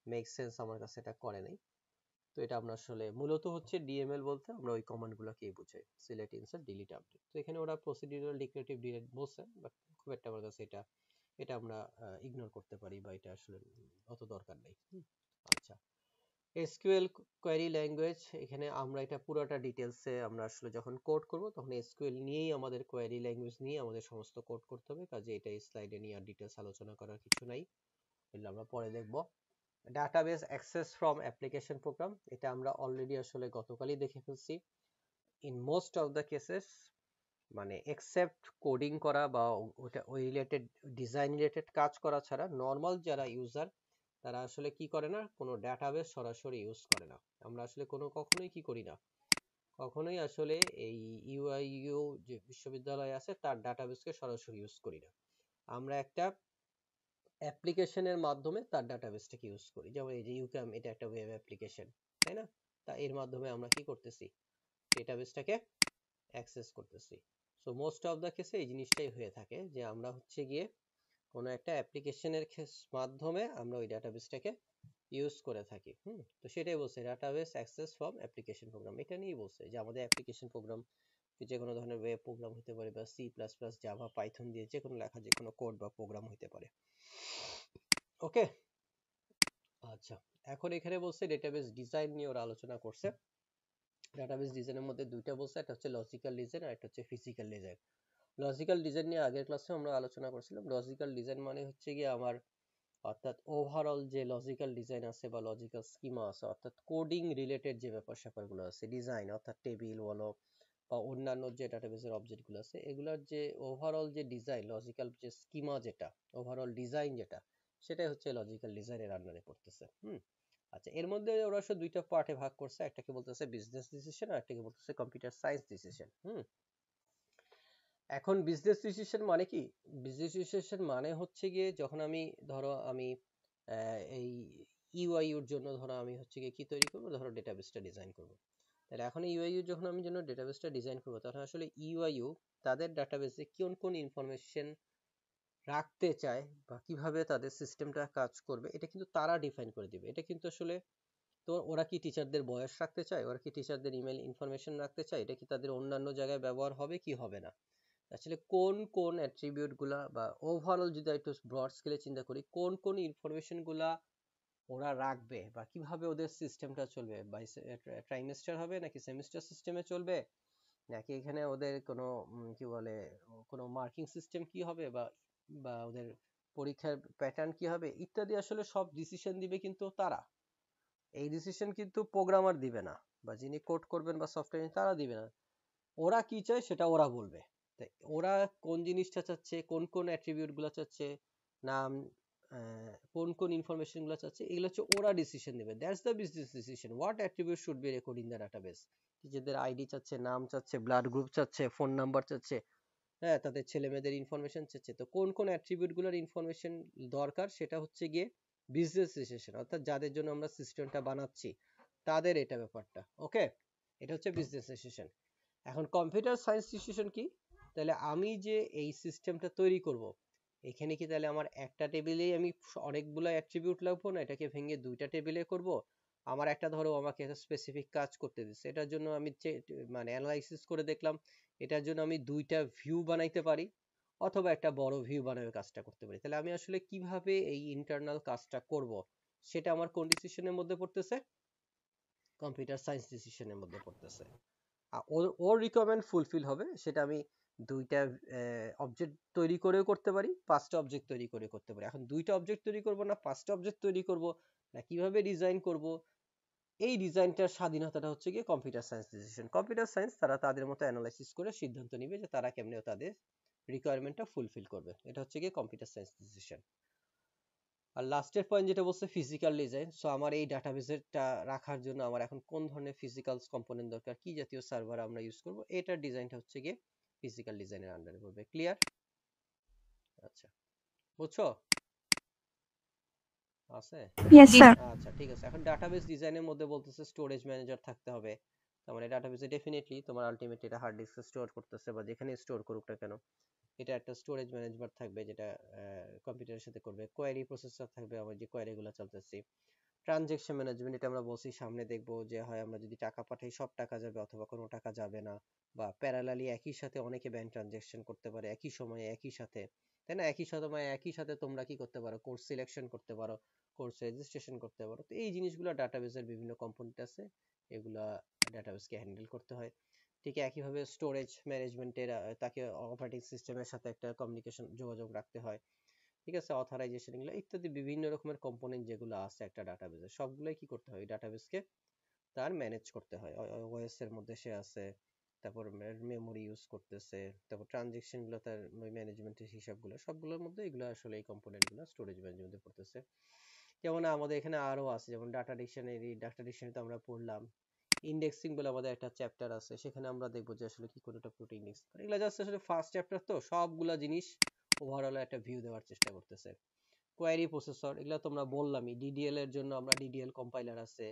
মেক সেন্স আমার কাছে এটা করে নাই। তো এটা আমরা আসলে মূলত হচ্ছে ডিএমএল বলতে আমরা ওই কমান্ড গুলোকেই বুঝাই, সিলেক্ট ইনসার্ট ডিলিট আপডেট। তো এখানে ওরা প্রসিডিউরাল ডিক্লারেটিভ ডিএমএল বলছে, বাট খুব একটা আমার কাছে এটা আমরা ইগনোর করতে পারি, বা এটা আসলে অত দরকার নেই। আচ্ছা, এসকিউএল কোয়েরি ল্যাঙ্গুয়েজ, এখানে আমরা এটা পুরোটা ডিটেলসে আমরা আসলে যখন কোড করব তখন এসকিউএল নিয়েই আমাদের কোয়েরি ল্যাঙ্গুয়েজ নিয়ে আমাদের সমস্ত কোড করতে হবে, কাজে এটা এই স্লাইডে নিয়ে আর ডিটেলস আলোচনা করার কিছু নাই, এগুলো আমরা পরে দেখব। Database access from application program, এটা আমরা অলরেডি আসলে গতকালই দেখে ফেলছি। In most of the cases, মানে এক্সেপ্ট কোডিং করা বা ওটা ওই রিলেটেড ডিজাইন রিলেটেড কাজ করা ছাড়া নর্মাল যারা ইউজার তারা আসলে কি করে না, কোনো ডাটাবেস সরাসরি ইউজ করে না। আমরা আসলে কখনোই কি করি না, কখনোই আসলে এই ইউআইইউ যে বিশ্ববিদ্যালয় আছে তার ডাটাবেসকে সরাসরি ইউজ করি না। আমরা একটা অ্যাপ্লিকেশনের মাধ্যমে তার ডাটাবেসটাকে ইউজ করি, যেমন এই যে ইউক্যাম, এটা একটা ওয়েব অ্যাপ্লিকেশন, তাই না? তা এর মাধ্যমে আমরা কি করতেছি, ডেটাবেসটাকে অ্যাক্সেস করতেছি। সো মোস্ট অফ দ্য কেসে এই জিনিসটাই হয়ে থাকে যে আমরা হচ্ছে গিয়ে কোনো একটা অ্যাপ্লিকেশনের মাধ্যমে আমরা ওই ডাটাবেসটাকে ইউজ করে থাকি। তো সেটাই বলছে database access from application program, এটা নিয়েই বলছে যে আমাদের অ্যাপ্লিকেশন প্রোগ্রাম যে কোনো ধরনের ওয়েব প্রোগ্রাম হতে পারে বা C plus plus Java Python দিয়ে যে কোনো লেখা যে কোনো কোড বা প্রোগ্রাম হতে পারে। ওকে, আচ্ছা, এখন এখানে বলছে ডেটাবেস ডিজাইন নিয়ে ওরা আলোচনা করছে। ডাটাবেস ডিজাইনের মধ্যে দুইটা বলছে, একটা হচ্ছে লজিক্যাল ডিজাইন আর একটা হচ্ছে ফিজিক্যাল ডিজাইন। লজিক্যাল ডিজাইন নিয়ে আগের ক্লাসে আমরা আলোচনা করছিলাম। লজিক্যাল ডিজাইন মানে হচ্ছে গিয়ে আমার অর্থাৎ ওভারঅল যে লজিক্যাল ডিজাইন আছে বা লজিক্যাল স্কিমা আছে, অর্থাৎ কোডিং রিলেটেড যে ব্যাপার স্যাপারগুলো আছে, ডিজাইন অর্থাৎ টেবিল বলো বা অন্যান্য যে ডাটাবেসের অবজেক্টগুলো আছে, এগুলোর যে ওভারঅল যে ডিজাইন, লজিক্যাল যে স্কিমা যেটা, ওভারঅল ডিজাইন যেটা, সেটাই হচ্ছে লজিক্যাল ডিজাইনের আন্ডারে পড়তেছে। আচ্ছা, এর মধ্যে ওরা আসলে দুইটা পার্টে ভাগ করছে, একটাকে বলতেছে বিজনেস ডিসিশন আর একটাকে বলতেছে কম্পিউটার সায়েন্স ডিসিশন। এখন বিজনেস ডিসিশন মানে কি? বিজনেস ডিসিশন মানে হচ্ছে গিয়ে যখন আমি ধরো আমি এই ইউআইউর জন্য ধরো আমি হচ্ছে গিয়ে কি তৈরি করবো, ধরো ডেটাবেসটা ডিজাইন করবো। তাহলে এখন ইউআইইউ যখন আমি জন্য ডেটাবেসটা ডিজাইন করবো, তখন আসলে ইউআইইউ তাদের ডাটাবেসে কোন কোন ইনফরমেশন রাখতে চায় বা কিভাবে তাদের সিস্টেমটা কাজ করবে, এটা কিন্তু তারা ডিফাইন করে দিবে। এটা কিন্তু আসলে, তো ওরা কি টিচারদের বয়স রাখতে চায়, ওরা কি টিচারদের ইমেল ইনফরমেশন রাখতে চায়, এটা কি তাদের অন্যান্য জায়গায় ব্যবহার হবে কি হবে না, আসলে কোন কোন অ্যাট্রিবিউট গুলা বা ওভারঅল যদি একটু ব্রড স্কেলে চিন্তা করি, কোন কোন ইনফরমেশন গুলা ওরা রাখবে বা কিভাবে ওদের সিস্টেমটা চলবে, বাই ট্রাইমেস্টার হবে নাকি সেমিস্টার সিস্টেমে চলবে, নাকি এখানে ওদের কোনো কি বলে কোনো মার্কিং সিস্টেম কি হবে বা বা ওদের পরীক্ষার প্যাটার্ন কি হবে ইত্যাদি, আসলে সব ডিসিশন দিবে কিন্তু তারা। এই ডিসিশন কিন্তু প্রোগ্রামার দিবে না বা যিনি কোড করবেন বা সফটওয়্যার তারা দিবে না। ওরা কি চায় সেটা ওরা বলবে। তাই ওরা কোন জিনিসটা চাচ্ছে, কোন কোন অ্যাট্রিবিউট গুলো চাচ্ছে, নাম, কোন কোন ইনফরমেশন গুলো চাচ্ছে, এগুলো হচ্ছে ওরা ডিসিশন নেবে। That's the business decision, what attribute should be record in the database. নিজেদের আইডি চাচ্ছে, নাম চাচ্ছে, ব্লাড গ্রুপ চাচ্ছে, ফোন নাম্বার চাচ্ছে, হ্যাঁ, তাদের ছেলে মেয়েদের ইনফরমেশন চাচ্ছে। তো কোন কোন অ্যাট্রিবিউট গুলোর ইনফরমেশন দরকার, সেটা হচ্ছে গিয়ে বিজনেস ডিসিশন, অর্থাৎ যাদের জন্য আমরা সিস্টেমটা বানাচ্ছি তাদের এটা ব্যাপারটা। ওকে, এটা হচ্ছে বিজনেস ডিসিশন। এখন কম্পিউটার সায়েন্স ডিসিশন কি? তাহলে আমি যে এই সিস্টেমটা তৈরি করব, এখানে কি তাহলে আমার একটা টেবিলেই আমি অনেকগুলো অ্যাট্রিবিউট লাগবো, না এটাকে ভেঙে দুইটা টেবিলে করব? আমার একটা ধরো আমাকে একটা স্পেসিফিক কাজ করতে দিচ্ছে, এটার জন্য আমি মানে অ্যানালাইসিস করে দেখলাম এটার জন্য আমি দুইটা ভিউ বানাইতে পারি অথবা একটা বড় ভিউ বানাবে কাজটা করতে পারি। তাহলে আমি আসলে কিভাবে এই ইন্টারনাল কাজটা করব, সেটা আমার কোন ডিসিশনের মধ্যে পড়তেছে? কম্পিউটার সায়েন্স ডিসিশনের মধ্যে পড়তেছে। ওর রিকোয়ারমেন্ট ফুলফিল হবে সেটা আমি দুইটা অবজেক্ট তৈরি করেও করতে পারি, পাঁচটা অবজেক্ট তৈরি করে করতে পারি। এখন দুইটা অবজেক্ট তৈরি করব না পাঁচটা অবজেক্ট তৈরি করব না কিভাবে ডিজাইন করব, এই ডিজাইনটার স্বাধীনতাটা হচ্ছে গিয়ে computer science decision. Computer science তারা তাদের মতো অ্যানালাইসিস করে সিদ্ধান্ত নিবে যে তারা কেমনে তাদের রিকোয়ারমেন্টটা ফুলফিল করবে। এটা হচ্ছে গিয়ে কম্পিউটার সায়েন্স ডিসিশন। আর লাস্টের পয়েন্ট যেটা বলছে ফিজিক্যাল ডিজাইন। সো আমার এই ডাটাবেসটা রাখার জন্য আমার এখন কোন ধরনের ফিজিক্যাল কম্পোনেন্ট দরকার, কি জাতীয় সার্ভার আমরা ইউজ করব, এটার ডিজাইনটা হচ্ছে গিয়ে ফিজিক্যাল ডিজাইনের আন্ডারে পড়বে। ক্লিয়ার? আচ্ছা, বুঝছো? আছে? Yes, sir. আচ্ছা, ঠিক আছে। এখন ডাটাবেস ডিজাইনের মধ্যে বলতেছে স্টোরেজ ম্যানেজার থাকতে হবে। তার মানে ডাটাবেসে ডেফিনেটলি তোমার আলটিমেটলি এটা হার্ড ডিস্কে স্টোর করতেছে বা যেখানে স্টোর করুক না কেন, এটা একটা স্টোরেজ ম্যানেজমেন্ট থাকবে যেটা কম্পিউটারের সাথে করবে। কোয়েরি প্রসেসর থাকবে, আমার যে কোয়েরি গুলো চলতেছে। ট্রানজেকশন ম্যানেজমেন্ট, এটা আমরা বলছি সামনে দেখবো যে হয় আমরা যদি টাকা পাঠাই সব টাকা যাবে অথবা কোনো টাকা যাবে না, বা প্যারালালি একই সাথে অনেকে ব্যাংক ট্রানজেকশন করতে পারে একই সময়ে একই সাথে, তাই না? একই সময়ে একই সাথে তোমরা কি করতে পারো, কোর্স সিলেকশন করতে পারো, কোর্স রেজিস্ট্রেশন করতে পারো। তো এই জিনিসগুলো ডাটাবেসের বিভিন্ন কম্পোনেন্ট আছে, এগুলা ডাটাবেসকে হ্যান্ডেল করতে হয়। ঠিক একইভাবে স্টোরেজ ম্যানেজমেন্টের তাকে অপারেটিং সিস্টেমের সাথে একটা কমিউনিকেশন যোগাযোগ রাখতে হয়, ঠিক আছে, অথরাইজেশন এগুলো ইত্যাদি বিভিন্ন রকমের কম্পোনেন্ট যেগুলো আছে একটা ডাটাবেসে, সবগুলোই কি করতে হয়, ডাটাবেসকে তার ম্যানেজ করতে হয়। ওএস এর মধ্যে সে আছে, তারপর মেমোরি ইউজ করতেছে, তারপর ট্রানজেকশন গুলো, তার ম্যানেজমেন্টের হিসাবগুলো, সবগুলোর মধ্যে এগুলো আসলে এই কম্পোনেন্ট গুলো স্টোরেজ ম্যানেজমেন্টে পড়তেছে। যেমন আমাদের এখানে আরো আছে, যেমন ডাটা ডিকশনারি তো আমরা পড়লাম। ইন্ডেক্সিং বলে আমাদের একটা চ্যাপ্টার আছে, সেখানে আমরা দেখবো যে আসলে কি করে এটা পুরো ইন্ডেক্স করে। এগুলো জাস্ট আসলে ফার্স্ট চ্যাপ্টার, তো সবগুলা জিনিস ওভারঅল একটা ভিউ দেওয়ার চেষ্টা করতেছে। কোয়ারি প্রসেসর, এগুলো তোমরা বললামই, ডিডিএল এর জন্য আমরা ডিডিএল কম্পাইলার আছে,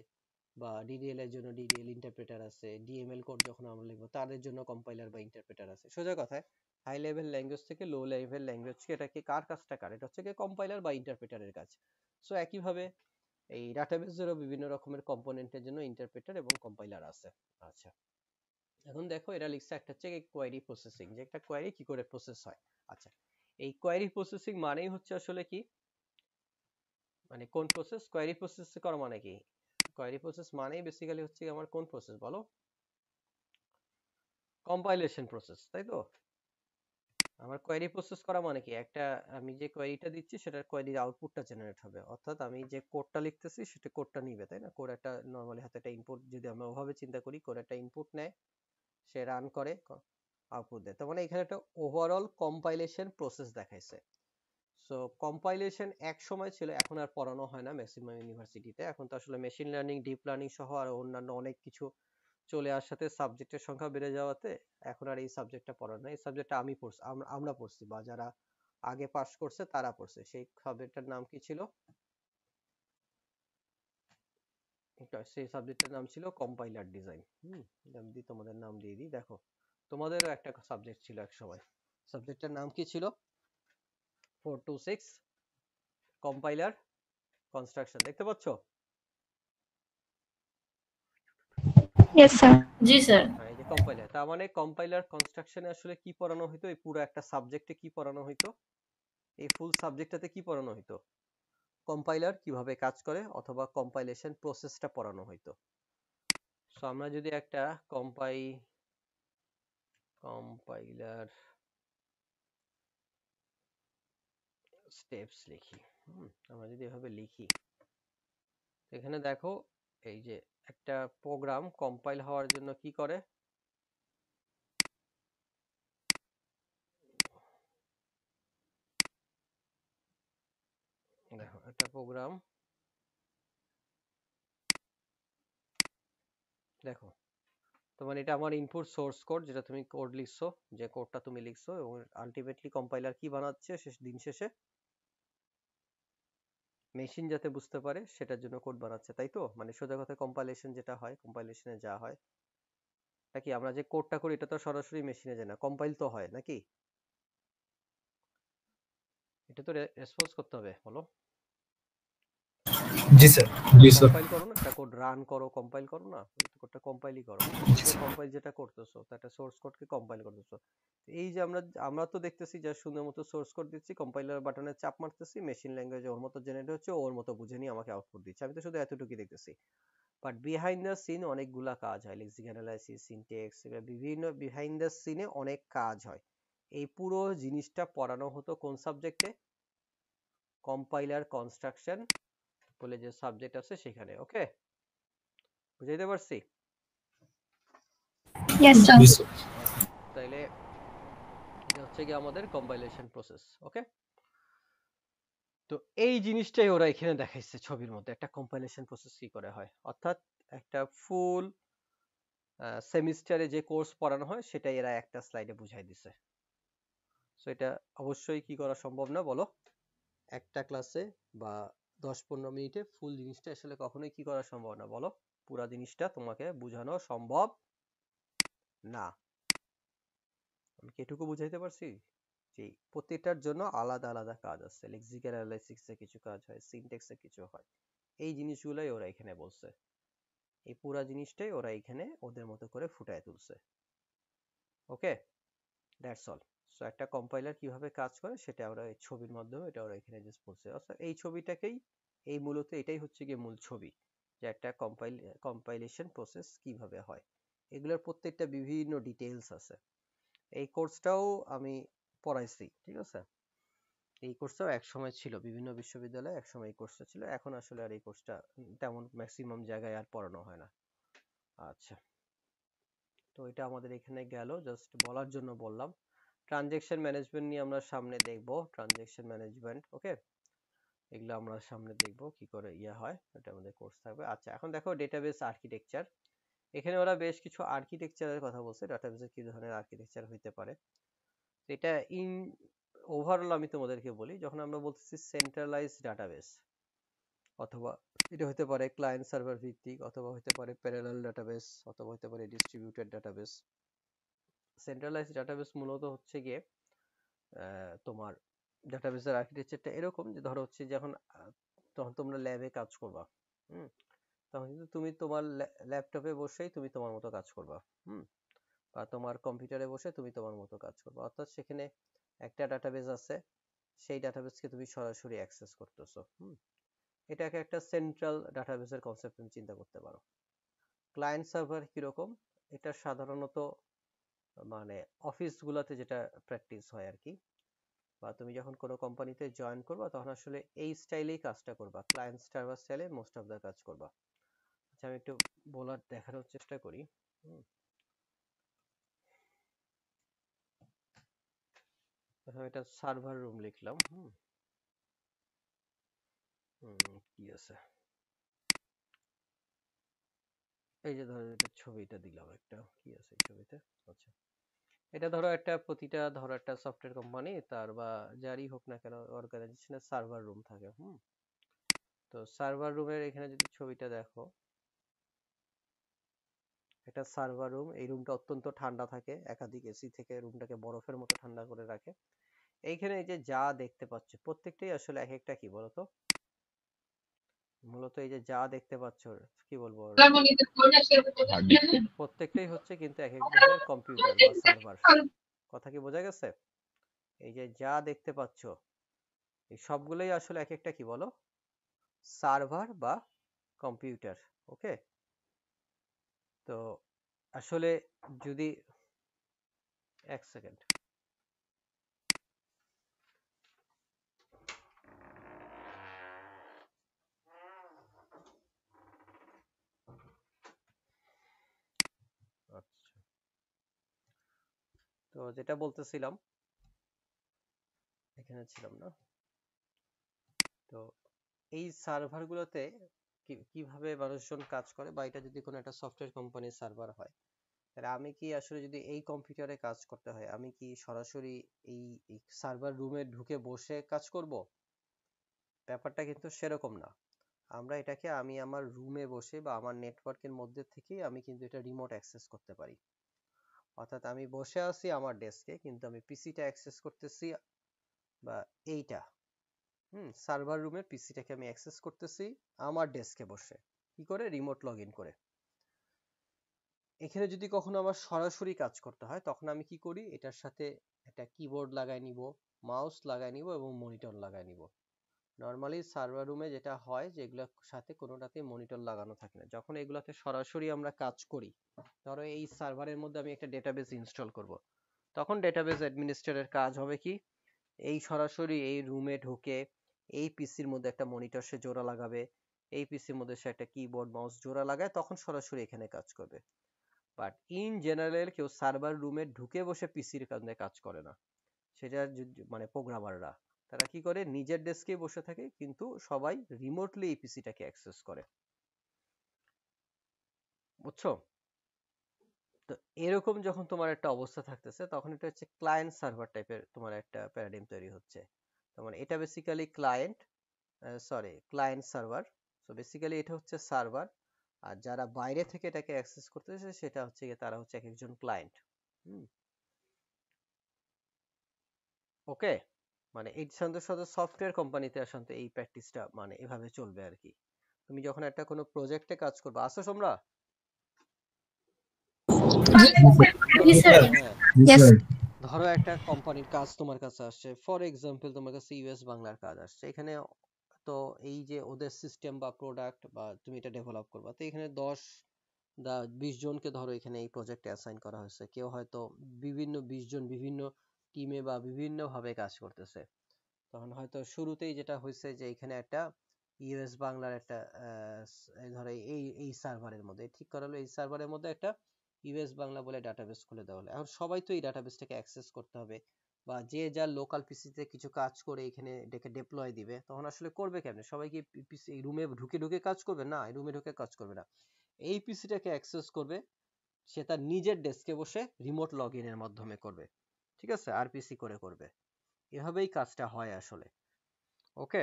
বা ডিডিএল এর জন্য ডিডিএল ইন্টারপ্রেটার আছে, ডিএমএল কোড যখন আমরা লিখবো তাদের জন্য কম্পাইলার বা ইন্টারপ্রেটার আছে। সোজা কথায় হাই লেভেল ল্যাঙ্গুয়েজ থেকে লো লেভেল ল্যাঙ্গুয়েজকে, এটা কি কার কাজটা কার, এটা হচ্ছে কি কম্পাইলার বা ইন্টারপ্রেটারের কাজ। সো একইভাবে এই ডাটাবেসেরও বিভিন্ন রকমের কম্পোনেন্টের জন্য ইন্টারপ্রেটার এবং কম্পাইলার আছে। আচ্ছা, এখন দেখো এরা লিখছে একটা হচ্ছে কোয়ারি প্রসেসিং, যে একটা কোয়ারি কি করে প্রসেস হয়। আচ্ছা, এই কোয়ারি প্রসেসিং মানেই হচ্ছে আসলে কি, মানে কোন প্রসেস, কোয়ারি প্রসেস করা মানে কি, কোয়ারি প্রসেস মানেই বেসিক্যালি হচ্ছে আমার কোন প্রসেস বলো, কম্পাইলেশন প্রসেস, তাই তো। আমার কোয়েরি প্রসেস করা মানে কি, একটা আমি যে কোয়েরিটা দিচ্ছি সেটার কোয়েরির আউটপুটটা জেনারেট হবে, অর্থাৎ আমি যে কোডটা লিখতেছি সেটা কোডটা নিবে, তাই না। কোড একটা নরমালি হাতে একটা ইনপুট, যদি আমরা ওভাবে চিন্তা করি, কোড একটা ইনপুট নেয়, সে রান করে, আউটপুট দেয়। তার মানে এখানে একটা ওভারঅল কম্পাইলেশন প্রসেস দেখাইছে। সো কম্পাইলেশন এক সময় ছিল, এখন আর পড়ানো হয় না ম্যাক্সিমাম ইউনিভার্সিটিতে। এখন তো আসলে মেশিন লার্নিং, ডিপ লার্নিং সহ আর অন্যান্য অনেক কিছু চলে আসার সাথে সাবজেক্টের সংখ্যা বেড়ে যাওয়াতে এখন আর এই সাবজেক্টটা পড়ানো হয়। এই সাবজেক্টটা আমি পড়ছি, আমরা পড়ছি, বা যারা আগে পাস করছে তারা পড়ছে। সেই সাবজেক্টটার নাম কি ছিল, সেই সাবজেক্টের নাম ছিল কম্পাইলার ডিজাইন। আমি তোমাদের নাম দিয়ে দিই, দেখো তোমাদেরও একটা সাবজেক্ট ছিল এক সময়, সাবজেক্টের নাম কি ছিল, 426 কম্পাইলার কনস্ট্রাকশন, দেখতে পাচ্ছ। Yes, sir. জি স্যার। হ্যাঁ, এই যে কম্পাইলার, তার মানে কম্পাইলার কনস্ট্রাকশনে আসলে কি পড়ানো হইতো, এই পুরো একটা সাবজেক্টে কি পড়ানো হইতো, এই ফুল সাবজেক্টটাতে কি পড়ানো হইতো, কম্পাইলার কিভাবে কাজ করে অথবা কম্পাইলেশন প্রসেসটা পড়ানো হইতো। সো আমরা যদি একটা কম্পাইলার স্টেপস লিখি, আমরা যদি এভাবে লিখি, এখানে দেখো এই যে একটা প্রোগ্রাম কম্পাইল হওয়ার জন্য কি করে, দেখো একটা প্রোগ্রাম, দেখো তোমার এটা আমার ইনপুট সোর্স কোড, যেটা তুমি কোড লিখছো, যে কোডটা তুমি লিখছো, এবং আলটিমেটলি কম্পাইলার কি বানাচ্ছে দিন শেষে, মেশিন যাতে বুঝতে পারে সেটার জন্য কোড বানাচ্ছে, তাই তো। মানে সোজা কথা কম্পাইলেশন যেটা হয়, কম্পাইলেশনে যা হয় নাকি, আমরা যে কোডটা করি এটা তো সরাসরি মেশিনে যায় না, কম্পাইল তো হয় নাকি, এটা তো রেসপন্স করতে হবে, বলো। জি স্যার। জি স্যার। কম্পাইল করো না, একটা কোড রান করো, কম্পাইল করো না, কোডটা কম্পাইলই করো, যে কম্পাইল যেটা করতেছো, একটা সোর্স কোডকে কম্পাইল করতেছো। এই যে আমরা তো দেখতেছি যে সুন্দর মতো সোর্স কোড দিচ্ছি, কম্পাইলার বাটনে চাপ মারতেছি, মেশিন ল্যাঙ্গুয়েজে ওর মতো জেনারেট হচ্ছে, ওর মতো বুঝে নিয়ে আমাকে আউটপুট দিচ্ছে, আমি তো শুধু এতটুকুই দেখতেছি। বাট বিহাইন্ড দ্য সিন অনেকগুলা কাজ হয়, লেক্সিক অ্যানালাইসিস, সিনট্যাক্স, বিভিন্ন বিহাইন্ড দ্য সিনে অনেক কাজ হয়। এই পুরো জিনিসটা পড়ানো হতো কোন সাবজেক্টে, কম্পাইলার কনস্ট্রাকশন বলে যে সাবজেক্ট আছে সেখানে। ওকে, বুঝাইতে পারছি। Yes, sir. জি স্যার। তাইলে এটা হচ্ছে কি আমাদের কম্পাইলেশন প্রসেস। ওকে, তো এই জিনিসটাই ওরা এখানে দেখাইছে ছবির মধ্যে, একটা কম্পাইলেশন প্রসেস কি করে হয়, অর্থাৎ একটা ফুল সেমিস্টারে যে কোর্স পড়ানো হয় সেটাই এরা একটা স্লাইডে বুঝাই দিছে। সো এটা অবশ্যই কি করা সম্ভব না, বলো, একটা ক্লাসে বা 10-15 মিনিটে ফুল জিনিসটা আসলে কখনোই কি করা সম্ভব না, বলো, পুরো জিনিসটা তোমাকে বোঝানো সম্ভব না। আমি কি এটুকু বুঝাইতে পারছি, যে প্রত্যেকটার জন্য আলাদা আলাদা কাজ আছে, লেক্সিক্যাল অ্যানালাইসিসে কিছু কাজ হয়, সিনট্যাক্সে কিছু হয়, এই জিনিসগুলোই ওরা এখানে বলছে, এই পুরো জিনিসটাই ওরা এখানে ওদের মতো করে ফুটায় তুলছে। ওকে, দ্যাটস অল। সো একটা কম্পাইলার কিভাবে কাজ করে সেটা ওরা এই ছবির মাধ্যমে, এটা ওরা এখানে জাস্ট বলছে। আচ্ছা, এই ছবিটাকেই এই মূলত এটাই হচ্ছে গিয়ে মূল ছবি, যে একটা কম্পাইলেশন প্রসেস কিভাবে হয়। এগুলোর প্রত্যেকটা বিভিন্ন ডিটেইলস আছে। এই কোর্সটাও আমি পড়াইছি, ঠিক আছে। এই কোর্সটাও এক সময় ছিল, বিভিন্ন বিশ্ববিদ্যালয়ে এক সময় এই কোর্সটা ছিল, এখন আসলে আর এই কোর্সটা তেমন ম্যাক্সিমাম জায়গায় আর পড়ানো হয় না। আচ্ছা, তো এটা আমাদের এখানে গেল, জাস্ট বলার জন্য বললাম। ট্রানজেকশন ম্যানেজমেন্ট নিয়ে আমরা সামনে দেখব, ট্রানজেকশন ম্যানেজমেন্ট, ওকে, এগুলো আমরা সামনে দেখব কি করে ইয়া হয়, এটা আমাদের কোর্স থাকবে। আচ্ছা, এখন দেখো ডেটাবেস আর্কিটেকচার। এখানে ওরা বেশ কিছু আর্কিটেকচারের কথা বলছে, ডেটাবেসে কি ধরনের আর্কিটেকচার হইতে পারে। এটা ইন ওভারঅল আমি তোমাদেরকে বলি, যখন আমরা বলতেছি সেন্ট্রালাইজড ডাটাবেস, অথবা এটা হতে পারে ক্লায়েন্ট সার্ভার ভিত্তিক, অথবা হতে পারে প্যারালাল ডাটাবেস, অথবা হতে পারে ডিস্ট্রিবিউটেড ডাটাবেস। সেন্ট্রালাইজড ডাটাবেস মূলত হচ্ছে গিয়ে তোমার ডাটাবেসের আর্কিটেকচারটা এরকম যে ধরো হচ্ছে যখন তখন তোমরা ল্যাবে কাজ করবা, তখন কিন্তু তুমি তোমার ল্যাপটপে বসেই তুমি তোমার মতো কাজ করবা, বা তোমার কম্পিউটারে বসে তুমি তোমার মতো কাজ করবা। অর্থাৎ সেখানে একটা ডাটাবেস আছে, সেই ডাটাবেসকে তুমি সরাসরি অ্যাক্সেস করতেছো। এটাকে একটা সেন্ট্রাল ডাটাবেসের কনসেপ্ট তুমি চিন্তা করতে পারো। ক্লায়েন্ট সার্ভার কিরকম, এটা সাধারণত মানে অফিসগুলোতে যেটা প্র্যাকটিস হয় আর কি, বা তুমি যখন কোনো কোম্পানিতে জয়েন করবা তখন আসলে এই স্টাইলেই কাজটা করবা, ক্লায়েন্ট সার্ভার স্টাইলে মোস্ট অফ দ্য কাজ করবা। আচ্ছা, আমি একটু বলার দেখানোর চেষ্টা করি। এটা সার্ভার রুম লিখলাম। কি আছে, এই যে ধরো এটা ছবিটা দিলাম একটা, কি আছে এই ছবিতে। আচ্ছা, এটা ধরো একটা প্রতিটা ধরো একটা সফটওয়্যার কোম্পানি তার বা যারই হোক না কেন অর্গানাইজেশনের সার্ভার রুম থাকে। তো সার্ভার রুমের এখানে যদি ছবিটা দেখো, এটা সার্ভার রুম। এই রুমটা অত্যন্ত ঠান্ডা থাকে, একাধিক এসি থেকে রুমটাকে বরফের মতো ঠান্ডা করে রাখে। এইখানে এই যে যা দেখতে পাচ্ছ প্রত্যেকটাই আসলে এক একটা কি বলতো, মূলত এই যে যা দেখতে পাচ্ছ কি বলবো, প্রত্যেকটাই হচ্ছে কিন্তু এক এক ধরনের কম্পিউটার বা সার্ভার। কথা কি বোঝা গেছে? এই যে যা দেখতে পাচ্ছ এই সবগুলোই আসলে এক একটা কি বলো, সার্ভার বা কম্পিউটার। ওকে, তো আসলে যদি এক সেকেন্ড, আচ্ছা, তো যেটা বলতেছিলাম, এখানে ছিলাম না। তো এই সার্ভারগুলোতে কিভাবে মানুষজন কাজ করে, বা এটা যদি কোনো একটা সফটওয়্যার কোম্পানির সার্ভার হয়, তাহলে আমি কি আসলে যদি এই কম্পিউটারে কাজ করতে হয়, আমি কি সরাসরি এই সার্ভার রুমে ঢুকে বসে কাজ করব? ব্যাপারটা কিন্তু সেরকম না। আমরা এটাকে আমি আমার রুমে বসে বা আমার নেটওয়ার্কের মধ্যে থেকেই আমি কিন্তু এটা রিমোট অ্যাক্সেস করতে পারি। অর্থাৎ আমি বসে আছি আমার ডেস্কে, কিন্তু আমি পিসিটা অ্যাক্সেস করতেছি, বা এইটা সার্ভার রুমের পিসিটাকে আমি অ্যাক্সেস করতেছি আমার ডেস্কে বসে, কি করে, রিমোট লগ ইন করে। এখানে যদি কখনো আমার সরাসরি কাজ করতে হয় তখন আমি কি করি, এটার সাথে একটা কিবোর্ড লাগাই নিব, মাউস লাগাই নিব এবং মনিটর লাগাই নিব। নর্মালি সার্ভার রুমে যেটা হয় যে এগুলোর সাথে কোনোটাতেই মনিটর লাগানো থাকে না। যখন এগুলাতে সরাসরি আমরা কাজ করি, ধরো এই সার্ভারের মধ্যে আমি একটা ডেটাবেস ইনস্টল করব, তখন ডেটাবেস অ্যাডমিনিস্ট্রেটরের কাজ হবে কি, এই সরাসরি এই রুমে ঢুকে এই পিসির মধ্যে একটা মনিটর সে জোড়া লাগাবে, এই পিসির মধ্যে সে একটা কিবোর্ড মাউস জোড়া লাগায়, তখন সরাসরি এখানে কাজ করবে। বাট ইন জেনারেল কেউ সার্ভার রুমে ঢুকে বসে পিসির কাজে কাজ করে না। সেটা মানে প্রোগ্রামাররা তারা কি করে, নিজের ডেস্কে বসে থাকে, কিন্তু সবাই রিমোটলি এই পিসিটাকে অ্যাক্সেস করে। বুঝছো? তো এরকম যখন তোমার একটা অবস্থা থাকতেছে, তখন এটা হচ্ছে ক্লায়েন্ট সার্ভার টাইপের তোমার একটা প্যারাডিম তৈরি হচ্ছে। মানে এটা basically client server. So basically এটা হচ্ছে সার্ভার, আর যারা বাইরে থেকে এটাকে অ্যাক্সেস করতেছে সেটা হচ্ছে তারা হচ্ছে এক একজন ক্লায়েন্ট। ওকে, মানে এই সাথে সাথে সফটওয়্যার কোম্পানিতে আসলে এই প্র্যাকটিসটা মানে এভাবে চলবে আর কি। তুমি যখন একটা কোনো প্রজেক্টে কাজ করবে, আসো তোমরা, ধরো একটা কোম্পানির কাজ তোমার কাছে আসছে, ফর এক্সাম্পল তোমার কাছে ইউএস বাংলার কাজ আসছে, এখানে তো এই যে ওদের সিস্টেম বা প্রোডাক্ট বা তুমি এটা ডেভেলপ করবা, তো এখানে 20 জনকে ধরো এখানে এই প্রজেক্টে অ্যাসাইন করা হয়েছে। কেউ হয়তো 20 জন বিভিন্ন টিমে বা বিভিন্ন ভাবে কাজ করতেছে। তখন হয়তো শুরুতেই যেটা হয়েছে যে এখানে একটা ইউএস বাংলার একটা ধরো এই সার্ভারের মধ্যে ঠিক করা হলো, এই সার্ভারের মধ্যে একটা ইউএস বাংলা বলে ডাটাবেস খুলে দেওয়া হলো। এখন সবাই তো এই ডাটাবেসটাকে অ্যাক্সেস করতে হবে, বা যে যার লোকাল পিসিতে কিছু কাজ করে এখানে ডেকে ডিপ্লয় দিবে, তখন আসলে করবে কেমনে? সবাই কি পিসি রুমে ঢুকে ঢুকে কাজ করবে? না, রুমে ঢুকে কাজ করবে না। এই পিসিটাকে অ্যাক্সেস করবে সে তার নিজের ডেস্কে বসে রিমোট লগ ইনের মাধ্যমে করবে, ঠিক আছে, আরপিসি করে করবে। এভাবেই কাজটা হয় আসলে। ওকে,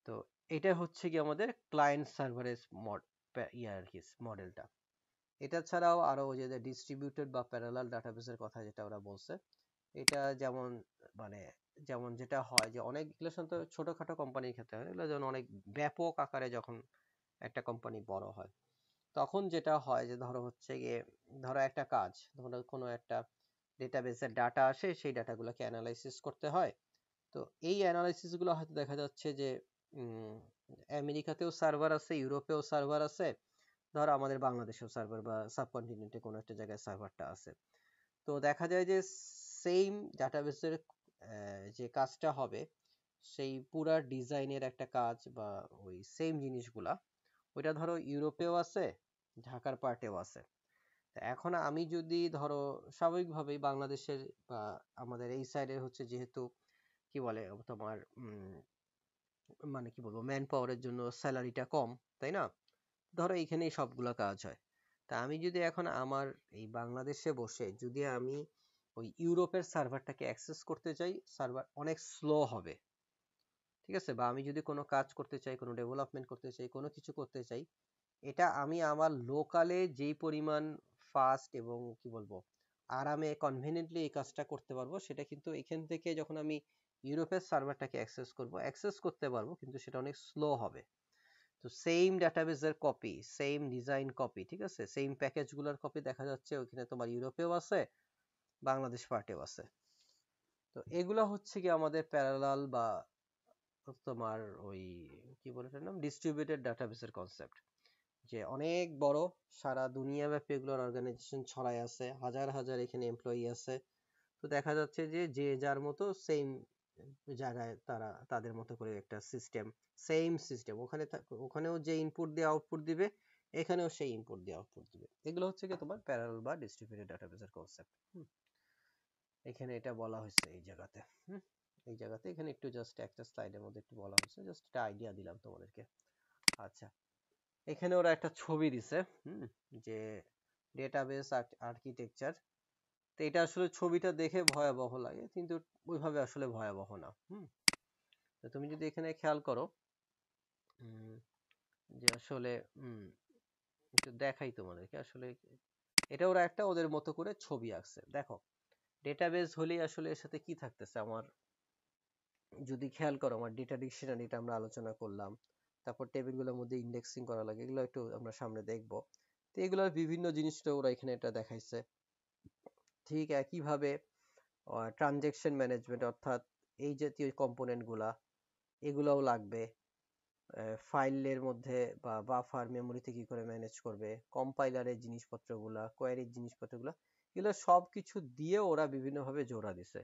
তো এটা হচ্ছে কি আমাদের ক্লায়েন্ট সার্ভারের আর কি মডেলটা। এটা ছাড়াও আরো ওই যে ডিস্ট্রিবিউটেড বা প্যারালাল ডাটাবেসের কথা যেটা ওরা বলছে, এটা যেমন মানে যেমন যেটা হয় যে অনেকগুলো তো ছোটখাটো কোম্পানির ক্ষেত্রে হয়, এগুলো যেমন অনেক ব্যাপক আকারে যখন একটা কোম্পানি বড় হয়, তখন যেটা হয় যে ধরো হচ্ছে গিয়ে ধরো একটা কাজ, ধরো কোনো একটা ডেটাবেসের ডাটা আসে, সেই ডাটাগুলোকে অ্যানালাইসিস করতে হয়। তো এই অ্যানালাইসিস গুলো হয়তো দেখা যাচ্ছে যে আমেরিকাতেও সার্ভার আছে, ইউরোপেও সার্ভার আছে, ধরো আমাদের বাংলাদেশেও সার্ভার বা সাবকন্টিনেন্টে কোনো একটা জায়গায় সার্ভারটা আছে। তো দেখা যায় যে সেম ডাটাবেসের যে কাজটা হবে, সেই পুরা ডিজাইনের একটা কাজ বা ওই সেম জিনিসগুলা ওইটা ধরো ইউরোপেও আছে, ঢাকার পার্টেও আছে। এখন আমি যদি ধরো স্বাভাবিকভাবেই বাংলাদেশের বা আমাদের এই সাইডে হচ্ছে যেহেতু কি বলে তোমার মানে কি বলবো ম্যান পাওয়ারের জন্য স্যালারিটা কম, তাই না? ধরো এইখানেই সবগুলা কাজ হয়। তা আমি যদি এখন আমার এই বাংলাদেশে বসে যদি আমি ওই ইউরোপের সার্ভারটাকে অ্যাক্সেস করতে চাই, সার্ভার অনেক স্লো হবে, ঠিক আছে? বা আমি যদি কোনো কাজ করতে চাই, কোনো ডেভেলপমেন্ট করতে চাই, কোনো কিছু করতে চাই, এটা আমি আমার লোকালে যেই পরিমাণ ফাস্ট এবং কি বলবো আরামে কনভিনিয়েন্টলি এই কাজটা করতে পারবো, সেটা কিন্তু এখান থেকে যখন আমি ইউরোপের সার্ভারটাকে অ্যাক্সেস করতে পারবো, কিন্তু সেটা অনেক স্লো হবে। তো সেম ডাটাবেসের কপি, সেম ডিজাইন কপি, ঠিক আছে, সেম প্যাকেজগুলোর কপি দেখা যাচ্ছে ওখানে তোমার ইউরোপেও আছে, বাংলাদেশ পার্টেও আছে। তো এগুলা হচ্ছে কি আমাদের প্যারালাল বা তোমার ওই কি বলে এটার নাম ডিস্ট্রিবিউটেড ডাটাবেসের কনসেপ্ট, যে অনেক বড় সারা দুনিয়াব্যাপী এগুলোর অর্গানাইজেশন ছড়ায় আছে, হাজার হাজার এখানে এমপ্লয়ি আছে। তো দেখা যাচ্ছে যে যে যার মতো সেম জায়গায় তারা তাদের মতো করে একটা সিস্টেম, সেম সিস্টেম, ওখানেও যে ইনপুট দিয়ে আউটপুট দিবে, এখানেও সেই ইনপুট দিয়ে আউটপুট দিবে। এগুলো হচ্ছে কি তোমার প্যারালাল বা ডিস্ট্রিবিউটেড ডাটাবেসের কনসেপ্ট। এখানে এটা বলা হয়েছে এই জায়গাতে। এই জায়গাতে এখানে একটু জাস্ট একটা স্লাইডের মধ্যে একটু বলা হয়েছে, জাস্ট একটা আইডিয়া দিলাম তোমাদেরকে। আচ্ছা, এখানে ওরা একটা ছবি দিছে যে ডেটাবেস আর্কিটেকচার। তো এটা আসলে ছবিটা দেখে ভয়াবহ লাগে, কিন্তু ওইভাবে আসলে ভয়াবহ না। তো তুমি যদি এখানে খেয়াল করো যে আসলে একটু দেখাই তোমাদেরকে, আসলে এটা ওরা একটা ওদের মতো করে ছবি আঁকছে। দেখো, ডেটাবেস হলেই আসলে এর সাথে কি থাকতেছে, আমার যদি খেয়াল করো আমার ডেটা ডিকশনারি এটা আমরা আলোচনা করলাম, তারপর টেবিলগুলোর মধ্যে ইন্ডেক্সিং করা লাগে, এগুলো একটু আমরা সামনে দেখব। তো এগুলোর বিভিন্ন জিনিসটা ওরা এখানে এটা দেখাইছে। ঠিক একইভাবে ট্রানজেকশন ম্যানেজমেন্ট, অর্থাৎ এই জাতীয় কম্পোনেন্ট গুলা এগুলাও লাগবে। ফাইলের মধ্যে বা বাফার মেমোরিতে কি করে ম্যানেজ করবে, কম্পাইলারের জিনিসপত্রগুলা, কোয়েরির জিনিসপত্রগুলা, এগুলো সবকিছু দিয়ে ওরা বিভিন্নভাবে জোড়া দিছে।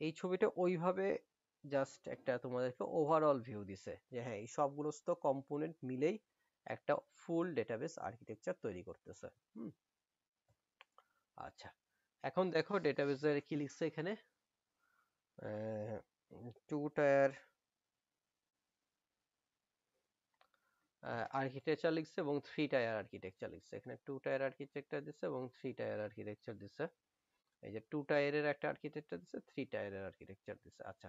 এই ছবিটা ওইভাবে জাস্ট একটা তোমাদেরকে ওভারঅল ভিউ দিছে যে হ্যাঁ এই সবগুলো তো কম্পোনেন্ট মিলেই একটা ফুল ডেটাবেস আর্কিটেকচার তৈরি করতেছে। আচ্ছা, এখন দেখো ডেটাবেসের কি লিখছে এখানে, টু টায়ার আর্কিটেকচার লিখছে এবং 3 টায়ার আর্কিটেকচার লিখছে। এখানে 2 টায়ার আর্কিটেকচার দিচ্ছে এবং 3 টায়ার আর্কিটেকচার দিচ্ছে। এই যে 2 টায়ারের একটা আর্কিটেকচার দিচ্ছে, 3 টায়ারের আর্কিটেকচার দিচ্ছে। আচ্ছা,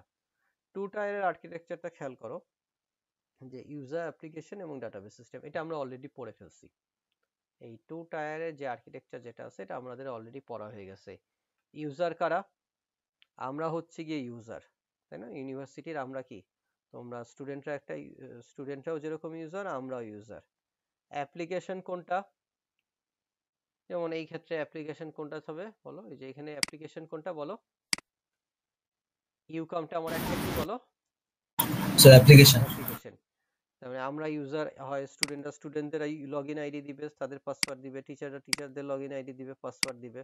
2 টায়ারের আর্কিটেকচারটা খেয়াল করো, যে ইউজার অ্যাপ্লিকেশন এবং ডাটাবেস সিস্টেম, এটা আমরা অলরেডি পড়ে ফেলছি। এই 2 টায়ারের যে আর্কিটেকচার যেটা আছে এটা আমাদের অলরেডি পড়া হয়ে গেছে। ইউজার কারা? আমরা হচ্ছে গিয়ে ইউজার, তাই না? ইউনিভার্সিটির আমরা কি, তোমরা স্টুডেন্টরাও যেরকম ইউজার, আমরাও ইউজার। অ্যাপ্লিকেশন কোনটা? যেমন এই ক্ষেত্রে অ্যাপ্লিকেশন কোনটা হবে বলো, এই যে এখানে অ্যাপ্লিকেশন কোনটা বলো, ইউকামটা আমার একটা কি বলো, আচ্ছা অ্যাপ্লিকেশন। অ্যাপ্লিকেশন। তার মানে আমরা ইউজার হয় স্টুডেন্টদের লগইন আইডি দিবে, তাদের পাসওয়ার্ড দিবে, টিচাররা টিচারদের লগইন আইডি দিবে, পাসওয়ার্ড দিবে,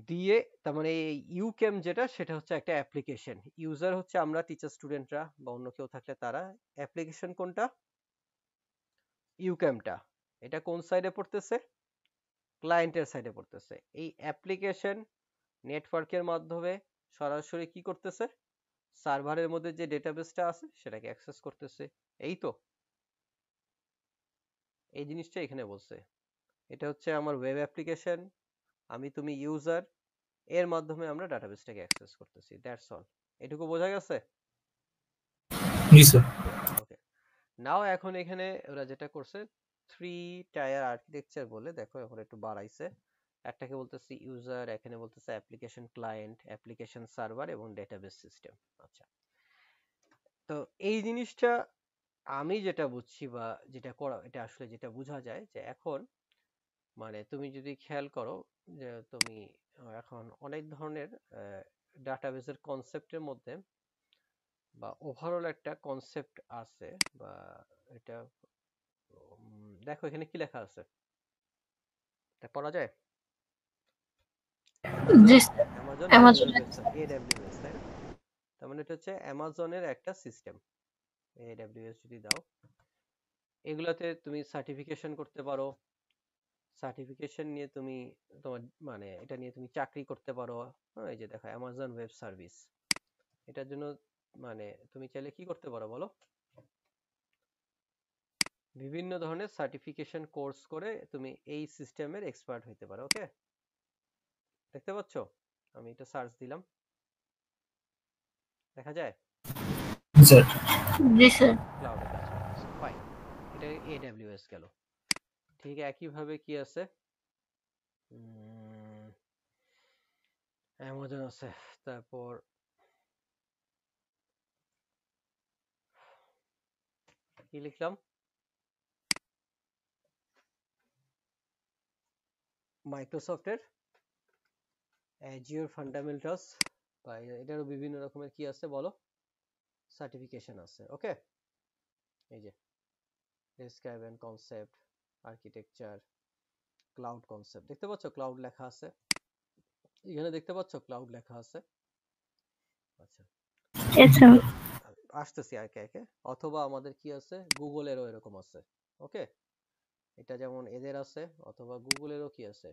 দিয়ে তার মানে এই ইউকেম যেটা সেটা হচ্ছে একটা অ্যাপ্লিকেশন। ইউজার হচ্ছে আমরা টিচার স্টুডেন্টরা বা অন্য কেউ থাকলে তারা। অ্যাপ্লিকেশন কোনটা? ইউকেমটা। এটা কোন সাইডে পড়তেছে? ক্লায়েন্টের সাইডে পড়তেছে। এই অ্যাপ্লিকেশন নেটওয়ার্কের মাধ্যমে সরাসরি কি করতেছে? সার্ভারের মধ্যে যে ডেটাবেসটা আছে সেটাকে অ্যাক্সেস করতেছে। এই তো, এই জিনিসটা এখানে বলছে। এটা হচ্ছে আমার ওয়েব অ্যাপ্লিকেশন, আমি তুমি ইউজার, এর মাধ্যমে আমরা ডাটাবেসটাকে অ্যাক্সেস করতেছি। That's all. এটুকু বোঝা গেছে? জি স্যার। ওকে। নাও এখন এখানে ওরা যেটা করছে, 3 টায়ার আর্কিটেকচার বলে, দেখো এখন একটু বাড়াইছে। একটাকে বলতেছি ইউজার, এখানে বলতেছে অ্যাপ্লিকেশন ক্লায়েন্ট, অ্যাপ্লিকেশন সার্ভার এবং ডেটাবেস সিস্টেম। আচ্ছা, তো এই জিনিসটা আমি যেটা বুঝছি বা যেটা করা, এটা আসলে যেটা বোঝা যায় যে এখন মানে তুমি যদি খেয়াল করো যে তুমি এখন অনেক ধরনের ডাটাবেসের কনসেপ্টের মধ্যে বা ওভারঅল একটা কনসেপ্ট আছে, বা এটা দেখো এখানে কি লেখা আছে, এটা পড়া যায়? This Amazon Amazon. এডব্লিউএস, তাই না? তার মানে এটা হচ্ছে অ্যামাজনের একটা সিস্টেম। এডব্লিউএস যদি দাও, এগুলাতে তুমি সার্টিফিকেশন করতে পারো, সার্টিফিকেশন নিয়ে তুমি তোমার মানে এটা নিয়ে তুমি চাকরি করতে পারো। হ্যাঁ, এই যে দেখো অ্যামাজন ওয়েব সার্ভিস, এটার জন্য মানে তুমি চাইলে কি করতে পারো বলো? বিভিন্ন ধরনের সার্টিফিকেশন কোর্স করে তুমি এই সিস্টেমের এক্সপার্ট হইতে পারো। ওকে, দেখতে পাচ্ছ? আমি এটা সার্চ দিলাম, দেখা যায় জি স্যার। This ক্লাউডে কাজ করতেছে। ফাইন, এটা এডব্লিউএস গেল। ঠিক একইভাবে কি আছে, অ্যামাজন আছে, তারপর কি লিখলাম, মাইক্রোসফটের অ্যাজিওর ফান্ডামেন্টালস, বা এটারও বিভিন্ন রকমের কি আছে বলো, সার্টিফিকেশন আছে। ওকে, এই যে describe and concept, architecture, cloud concept, দেখতে পাচ্ছ ক্লাউড লেখা আছে এখানে, দেখতে পাচ্ছ ক্লাউড লেখা আছে। আচ্ছা, Yes, sir. আসতেছি একে একে। অথবা আমাদের কি আছে, গুগলেরও এরকম আছে। ওকে, এটা যেমন এদের আছে, অথবা গুগলেরও কি আছে,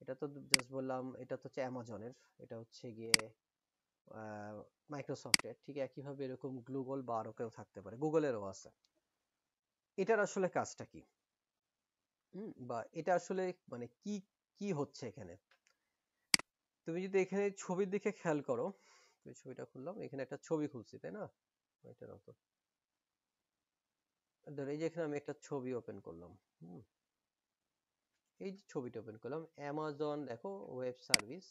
এটা তো জাস্ট বললাম, এটা তো হচ্ছে অ্যামাজনের, এটা হচ্ছে গিয়ে মাইক্রোসফটের। ঠিক একইভাবে এরকম গ্লোবাল বা আরো কেউ থাকতে পারে, গুগলেরও আছে। এটার আসলে কাজটা কি, বা এটা আসলে মানে কি কি হচ্ছে এখানে? তুমি যদি এখানে ছবির দিকে খেয়াল করো, এই ছবিটা খুললাম, এখানে একটা ছবি খুলছি তাই না, এটা না তো, ধর এই যে এখানে আমি একটা ছবি ওপেন করলাম, এই যে ছবিটা ওপেন করলাম, অ্যামাজন দেখো ওয়েব সার্ভিস,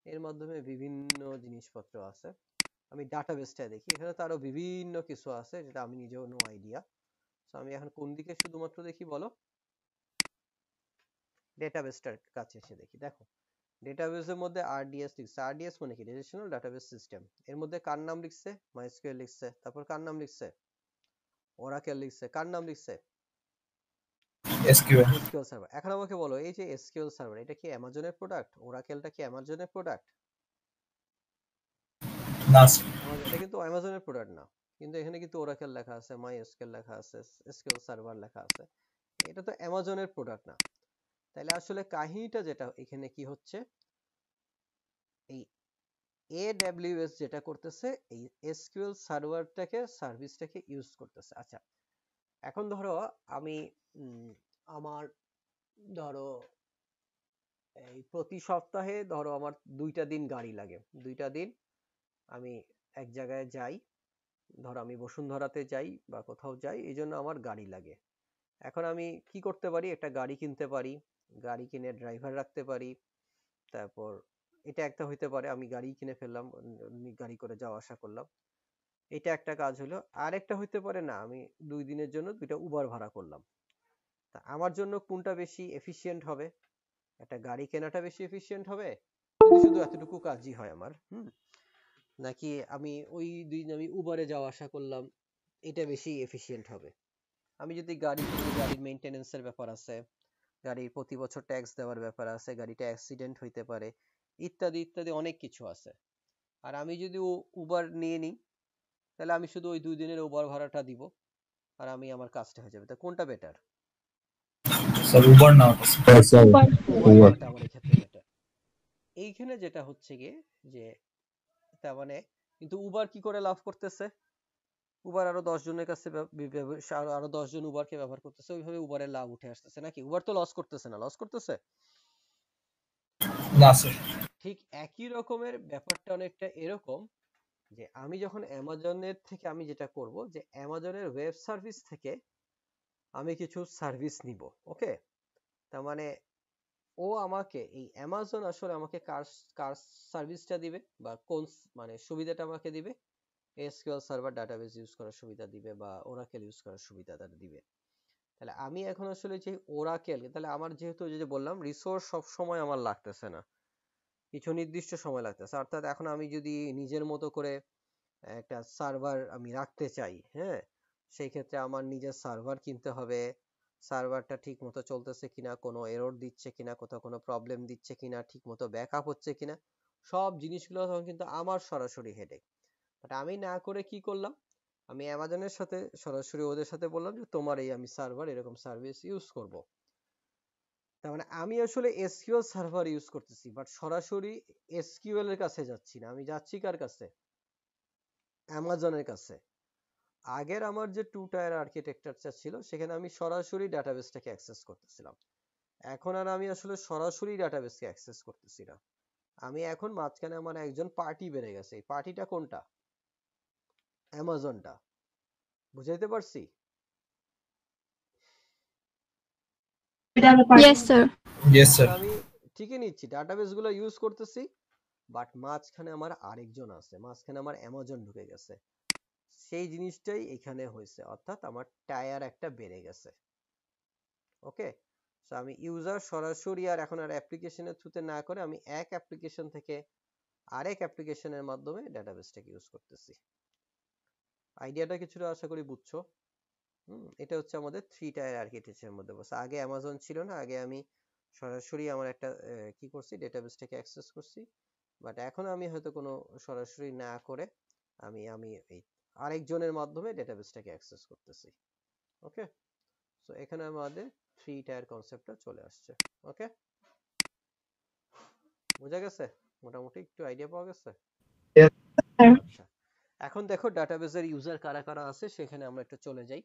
এর মাধ্যমে বিভিন্ন জিনিসপত্র আছে। আমি ডাটাবেসটা দেখি, এখানে তো আরো বিভিন্ন কিছু আছে যেটা আমি নিজেও নো আইডিয়া। তো আমি এখন কোন দিকে শুধুমাত্র দেখি বলো, ডেটাবেসটার কাছে এসে দেখি। দেখো ডেটাবেসের মধ্যে আরডিএস লিখছে, আরডিএস মানে কি, রিলেশনাল ডাটাবেস সিস্টেম। এর মধ্যে কার নাম লিখছে, মাইস্কুয়েল লিখছে, তারপর কার নাম লিখছে, ওরাকেল লিখছে, কার নাম লিখছে, এসকিউএল। SQL server. এখন আমাকে বলো, এই যে এসকিউএল সার্ভার এটা কি অ্যামাজনের প্রোডাক্ট, ওরাকেলটা কি অ্যামাজনের প্রোডাক্ট? না স্যার। এটা কিন্তু অ্যামাজনের প্রোডাক্ট না, কিন্তু এখানে কিন্তু ওরাকেল লেখা আছে, মাইস্কুয়েল লেখা আছে, এসকিউএল সার্ভার লেখা আছে, এটা তো অ্যামাজনের প্রোডাক্ট না। তাহলে আসলে কাহিনীটা যেটা এখানে কি হচ্ছে, এই AWS যেটা করতেছে, এই এসকিউএল সার্ভারটাকে, সার্ভিসটাকে ইউজ করতেছে। আচ্ছা, এখন ধরো আমি আমার ধরো এই প্রতি সপ্তাহে ধরো আমার 2টা দিন গাড়ি লাগে, 2টা দিন আমি এক জায়গায় যাই, ধরো আমি বসুন্ধরাতে যাই বা কোথাও যাই, এই জন্য আমার গাড়ি লাগে। এখন আমি কি করতে পারি, একটা গাড়ি কিনতে পারি, গাড়ি কিনে ড্রাইভার রাখতে পারি। তারপর এটা একটা হইতে পারে, আমি গাড়ি কিনে ফেললাম, গাড়ি করে যাওয়া আসা করলাম, এটা একটা কাজ হলো। আর একটা হইতে পারে না, আমি 2 দিনের জন্য 2টা উবার ভাড়া করলাম। তা আমার জন্য কোনটা বেশি এফিশিয়েন্ট হবে, একটা গাড়ি কেনাটা বেশি এফিশিয়েন্ট হবে যদি শুধু এতটুকু কাজই হয় আমার। নাকি আমি ওই দিন আমি উবারে যাওয়া আসা করলাম, এটা বেশি এফিশিয়েন্ট হবে? আমি যদি গাড়ি কিনি, গাড়ির মেইনটেনেন্সের ব্যাপার আছে, গাড়ির প্রতি বছর ট্যাক্স দেওয়ার ব্যাপার আছে, গাড়িটা অ্যাক্সিডেন্ট হইতে পারে, ইত্যাদি ইত্যাদি অনেক কিছু আছে। আর আমি যদি উবার নিয়ে নিই, তাহলে আমি শুধু ওই 2 দিনের উবার ভাড়াটা দিব আর আমি আমার কাজটা হয়ে যাবে। তা কোনটা বেটার? স্যার উবার না স্যার। Uber. উবার নেওয়াটা আমার এই ক্ষেত্রে বেটার। এইখানে যেটা হচ্ছে গিয়ে যে, তার মানে কিন্তু উবার কি করে লাভ করতেছে? উবার আরো 10 জনের কাছে আরো 10 জন উবারকে ব্যবহার করতেছে, ওইভাবে উবারের লাভ উঠে আসতেছে নাকি? উবার তো লস করতেছে না, লস করতেছে? না স্যার। ঠিক একই রকমের ব্যাপারটা অনেকটা এরকম যে, আমি যখন অ্যামাজনের থেকে আমি যেটা করব যে, অ্যামাজনের ওয়েব সার্ভিস থেকে আমি কিছু সার্ভিস নিব। ওকে, তার মানে ও আমাকে এই অ্যামাজন আসলে আমাকে কার কার সার্ভিসটা দিবে বা কোন মানে সুবিধাটা আমাকে দিবে? এসকিউএল সার্ভার ডাটাবেস ইউজ করার সুবিধা দিবে বা ওরাকেল ইউজ করার সুবিধা তারা দিবে। তাহলে আমি এখন আসলে যে ওরাকেল, তাহলে আমার যেহেতু যে বললাম রিসোর্স সব সময় আমার লাগতেছে না, কিছু নির্দিষ্ট সময় লাগতেছে। অর্থাৎ এখন আমি যদি নিজের মতো করে একটা সার্ভার আমি রাখতে চাই, হ্যাঁ, সেই ক্ষেত্রে আমার নিজের সার্ভার কিনতে হবে, সার্ভারটা ঠিক মতো চলতেছে কিনা, কোনো এরর দিচ্ছে কিনা, কোথাও কোনো প্রবলেম দিচ্ছে কিনা, ঠিক মতো ব্যাকআপ হচ্ছে কিনা, সব জিনিসগুলো তখন কিন্তু আমার সরাসরি হেডেক। বাট আমি না করে কি করলাম, আমি অ্যামাজনের সাথে সরাসরি ওদের সাথে বললাম যে তোমার এই আমি সার্ভার এরকম সার্ভিস ইউজ করব। তার মানে আমি আসলে এসকিউএল সার্ভার ইউজ করতেছি, বাট সরাসরি এসকিউএল এর কাছে যাচ্ছি না, আমি যাচ্ছি কার কাছে? অ্যামাজনের কাছে। আগের আমার যে 2 টায়ার আর্কিটেকচারটা ছিল, সেখানে আমি সরাসরি ডাটাবেসটাকে অ্যাক্সেস করতেছিলাম। এখন আর আমি আসলে সরাসরি ডাটাবেসকে অ্যাক্সেস করতেছি না, আমি এখন মাঝখানে আমার একজন পার্টি বেড়ে গেছে। এই পার্টিটা কোনটা? অ্যামাজনটা। বুঝাইতে পারছি? Yes, sir. ইয়েস এখন স্যার। আমি ঠিকই নিচ্ছি, ডাটাবেস গুলো ইউজ করতেছি, বাট মাঝখানে আমার আরেকজন আছে, মাঝখানে আমার অ্যামাজন ঢুকে গেছে। সেই জিনিসটাই এখানে হয়েছে, অর্থাৎ আমার টায়ার একটা বেড়ে গেছে। ওকে, সো আমি ইউজার সরাসরি আর এখন আর অ্যাপ্লিকেশনের থ্রুতে না করে আমি এক অ্যাপ্লিকেশন থেকে আরেক অ্যাপ্লিকেশনের মাধ্যমে ডাটাবেসটাকে ইউজ করতেছি। আইডিয়াটা কিছুটা আশা করি বুঝছো। এটা হচ্ছে আমাদের 3 টায়ার আর্কিটেকচারের মধ্যে বসে। আগে অ্যামাজন ছিল না, আগে আমি সরাসরি আমার একটা কি করছি, ডেটাবেসটাকে অ্যাক্সেস করছি। বাট এখন আমি হয়তো কোনো সরাসরি না করে আমি আমি এই আরেকজনের মাধ্যমে ডেটাবেসটাকে অ্যাক্সেস করতেছি। ওকে, সো এখানে আমাদের 3 টায়ার কনসেপ্টটা চলে আসছে। ওকে, বোঝা গেছে? মোটামুটি একটু আইডিয়া পাওয়া গেছে? Yes, sir. আচ্ছা, এখন দেখো ডাটাবেসের ইউজার কারা কারা আছে, সেখানে আমরা একটু চলে যাই।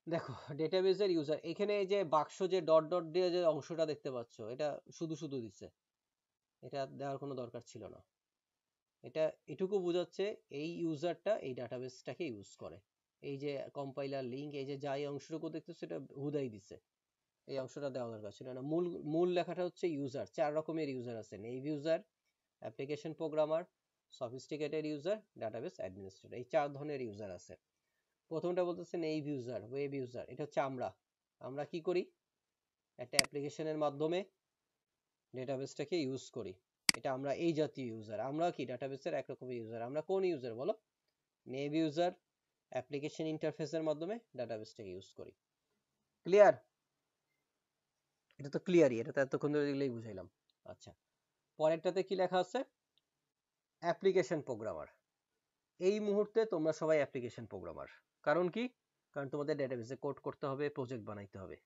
দেখো ডেটাবেসের ইউজার, এখানে এই যে বাক্স যে ডট ডট দিয়ে যে অংশটা দেখতে পাচ্ছ, এটা শুধু শুধু দিছে, এটা দেওয়ার কোনো দরকার ছিল না। এটা এটুকু বোঝাচ্ছে এই ইউজারটা এই ডাটাবেসটাকে ইউজ করে। এই যে কম্পাইলার লিংক, এই যে যাই অংশটুকু দেখতেছো এটা হুদাই দিছে, এই অংশটা দেওয়া দরকার ছিল না। মূল মূল লেখাটা হচ্ছে ইউজার। 4 রকমের ইউজার আছে: naive user, application programmer, sophisticated user, database administrator. এই 4 ধরনের ইউজার আছে। প্রথমটা বলতেছে নেইভ ইউজার, ওয়েব ইউজার। এটা হচ্ছে আমরা আমরা কি করি, একটা অ্যাপ্লিকেশনের মাধ্যমে ডেটাবেসটাকে ইউজ করি, এটা আমরা এই জাতীয় ইউজার। আমরা কি ডাটাবেসের একরকমের ইউজার। আমরা কোন ইউজার বলো? নেভ ইউজার, অ্যাপ্লিকেশন ইন্টারফেসের মাধ্যমে ডাটাবেসটাকে ইউজ করি। ক্লিয়ার? এটা তো ক্লিয়ারই, এটা তো এতক্ষণ ধরে দিলেই বুঝাইলাম। আচ্ছা, পরেরটাতে কি লেখা আছে? Application programmer. এই মুহূর্তে তোমরা সবাই অ্যাপ্লিকেশন প্রোগ্রামার। কারণ কি? কারণ তোমাদের ডেটাবেসে কোড করতে হবে, প্রজেক্ট বানাইতে হবে।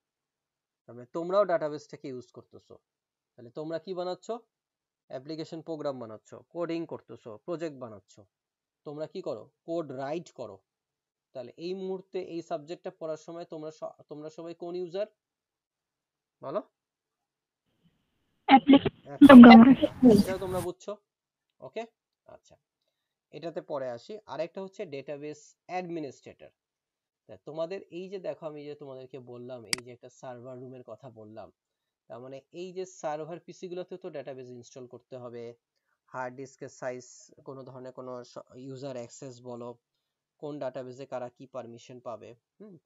তাহলে তোমরাও ডাটাবেসটাকে ইউজ করতেছো, তাহলে তোমরা কি বানাচ্ছ? অ্যাপ্লিকেশন প্রোগ্রাম বানাচ্ছ, কোডিং করতেছো, প্রজেক্ট বানাচ্ছ। তোমরা কি করো? কোড রাইট করো। তাহলে এই মুহূর্তে এই সাবজেক্টটা পড়ার সময় তোমরা সবাই কোন ইউজার বলো? Application programmer. এটাও তোমরা বুঝছো? ওকে, আচ্ছা, এটাতে পরে আসি। আরেকটা হচ্ছে ডেটাবেস অ্যাডমিনিস্ট্রেটর। তোমাদের এই যে দেখো, আমি যে তোমাদেরকে বললাম এই যে একটা সার্ভার রুমের কথা বললাম, তার মানে এই যে সার্ভার পিসি গুলোতে তো ডেটাবেস ইনস্টল করতে হবে, হার্ড ডিস্কের সাইজ, কোনো ধরনের কোনো ইউজার অ্যাক্সেস বলো, কোন ডাটাবেসে কারা কি পারমিশন পাবে,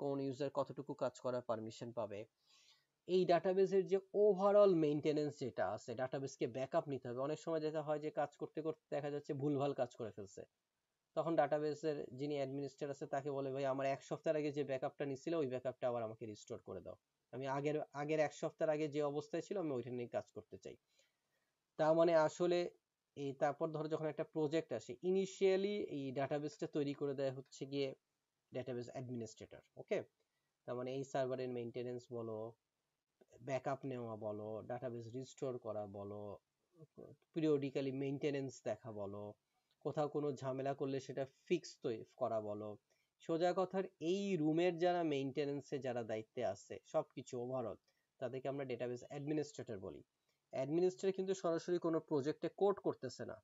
কোন ইউজার কতটুকু কাজ করার পারমিশন পাবে, এই ডাটাবেসের যে ওভারঅল মেইনটেনেন্স যেটা আছে, ডাটাবেসকে ব্যাকআপ নিতে হবে। অনেক সময় যেটা হয় যে কাজ করতে করতে দেখা যাচ্ছে ভুলভাল কাজ করে ফেলছে, তখন ডাটাবেসের যিনি অ্যাডমিনিস্ট্রেটর আছে তাকে বলে, ভাই আমার 1 সপ্তাহ আগে যে ব্যাকআপটা নিছিল ওই ব্যাকআপটা আবার আমাকে রিস্টোর করে দাও, আমি আগের 1 সপ্তাহ আগে যে অবস্থায় ছিল আমি ওইটা নিয়ে কাজ করতে চাই। তার মানে আসলে এই তারপর ধরো যখন একটা প্রজেক্ট আসে, ইনিশিয়ালি এই ডাটাবেসটা তৈরি করে দেয় হচ্ছে গিয়ে ডাটাবেস অ্যাডমিনিস্ট্রেটর। ওকে, তার মানে এই সার্ভারের মেইনটেনেন্স বলো, ব্যাকআপ নেওয়া বলো, ডাটাবেস রিস্টোর করা বলো, পিরিয়ডিক্যালি মেইনটেনেন্স দেখা বলো, কোথাও কোনো ঝামেলা করলে সেটা ফিক্স করা বলো, সোজা কথার এই রুমের যারা মেইনটেনেন্সে যারা দায়িত্বে আছে সবকিছু ওভারঅল, তাদেরকে আমরা ডেটাবেস অ্যাডমিনিস্ট্রেটর বলি। অ্যাডমিনিস্ট্রেটর কিন্তু সরাসরি কোনো প্রজেক্টে কোড করতেছে না,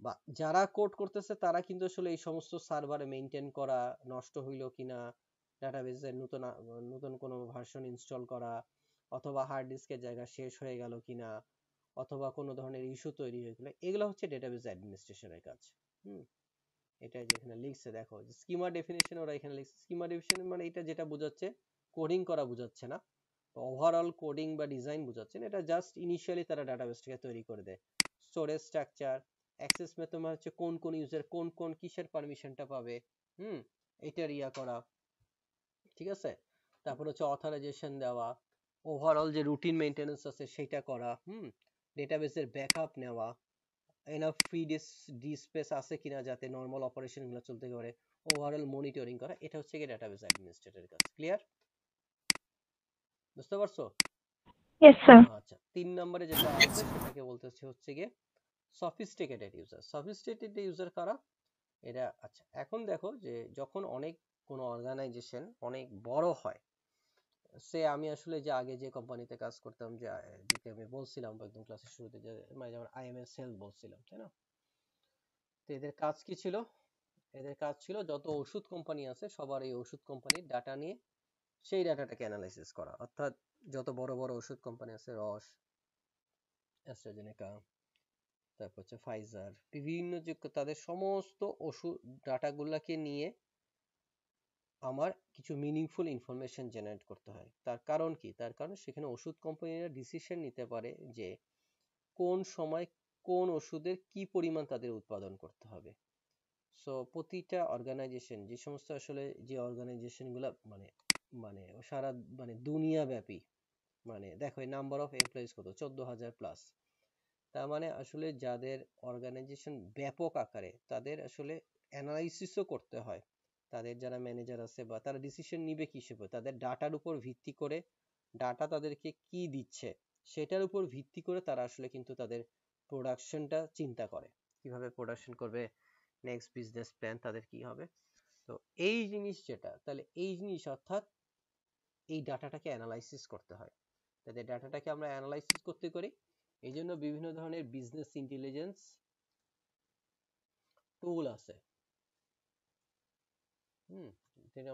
বা যারা কোড করতেছে তারা কিন্তু আসলে এই সমস্ত সার্ভারে মেইনটেইন করা, নষ্ট হইলো কিনা, ডাটাবেসের নতুন কোনো ভার্সন ইনস্টল করা, অথবা হার্ড ডিস্কের জায়গা শেষ হয়ে গেল কিনা, অথবা কোনো ধরনের ইস্যু তৈরি হয়ে গেলো, এগুলো হচ্ছে ডেটাবেস অ্যাডমিনিস্ট্রেশনের কাজ। এটা যেখানে লিখছে দেখো, স্কিমা ডেফিনিশন ওরা এখানে লিখছে। স্কিমা ডেফিনিশন মানে এটা যেটা বোঝাচ্ছে, কোডিং করা বোঝাচ্ছে না, ওভারঅল কোডিং বা ডিজাইন বোঝাচ্ছে না, এটা জাস্ট ইনিশিয়ালি তারা ডাটাবেসটাকে তৈরি করে দেয়। স্টোরেজ স্ট্রাকচার, অ্যাক্সেস মেথড হচ্ছে কোন কোন ইউজার কোন কিসের পারমিশনটা পাবে, এটার করা, ঠিক আছে। তারপর হচ্ছে অথরাইজেশন দেওয়া, ওভারঅল যে রুটিন মেইনটেনেন্স আছে সেটা করা, ডেটাবেসের ব্যাকআপ নেওয়া, এনাফ ফ্রি স্পেস আছে কিনা যাতে নরমাল অপারেশন গুলো চলতে পারে, ওভারঅল মনিটরিং করা, এটা হচ্ছে কি ডাটাবেস অ্যাডমিনিস্ট্রেটরের কাজ। ক্লিয়ার? বুঝতে পারছো? Yes, sir. আচ্ছা, 3 নম্বরে যেটা আছে সেটাকে বলতেছে হচ্ছে গিয়ে সফিস্টিকেটেড ইউজার। সফিস্টিকেটেড ইউজার কারা? এরা আচ্ছা, এখন দেখো যে যখন কোনো অর্গানাইজেশন অনেক বড় হয়, সে আমি আসলে যে আগে যে কোম্পানিতে কাজ করতাম, যে যেটা আমি বলছিলাম একদম ক্লাসের শুরুতে, যে মানে যেমন আইএমএস হেলথ বলছিলাম, তাই না? তো এদের কাজ কি ছিল? এদের কাজ ছিল যত ওষুধ কোম্পানি আছে সবার এই ওষুধ কোম্পানির ডাটা নিয়ে সেই ডাটাটাকে অ্যানালাইসিস করা। অর্থাৎ যত বড় বড় ওষুধ কোম্পানি আছে, রস, অ্যাস্ট্রাজেনেকা, তারপর হচ্ছে ফাইজার, বিভিন্ন যে তাদের সমস্ত ওষুধ ডাটাগুলোকে নিয়ে আমার কিছু মিনিংফুল ইনফরমেশন জেনারেট করতে হয়। তার কারণ কি? তার কারণ সেখানে ওষুধ কোম্পানিরা ডিসিশন নিতে পারে যে কোন সময় কোন ওষুধের কি পরিমাণ তাদের উৎপাদন করতে হবে। সো প্রতিটা অর্গানাইজেশন, যে সমস্ত আসলে যে অর্গানাইজেশন গুলা মানে মানে সারা মানে দুনিয়া ব্যাপী, মানে দেখো এই নাম্বার অফ এমপ্লয়িজ কত, 14,000 প্লাস। তার মানে আসলে যাদের অর্গানাইজেশন ব্যাপক আকারে, তাদের আসলে অ্যানালাইসিসও করতে হয়। তাদের যারা ম্যানেজার আছে বা তারা ডিসিশন নিবে কি হিসেবে, তাদের ডাটার উপর ভিত্তি করে, ডাটা তাদেরকে কি দিচ্ছে সেটার উপর ভিত্তি করে তারা আসলে কিন্তু তাদের প্রোডাকশনটা চিন্তা করে, কিভাবে প্রোডাকশন করবে, নেক্সট বিজনেস প্ল্যান তাদের কি হবে। তো এই জিনিস যেটা, তাহলে এই জিনিস অর্থাৎ এই ডাটাটাকে অ্যানালাইসিস করতে হয়। তাদের ডাটাটাকে আমরা অ্যানালাইসিস করতে করি, এই জন্য বিভিন্ন ধরনের বিজনেস ইন্টেলিজেন্স টুল আছে।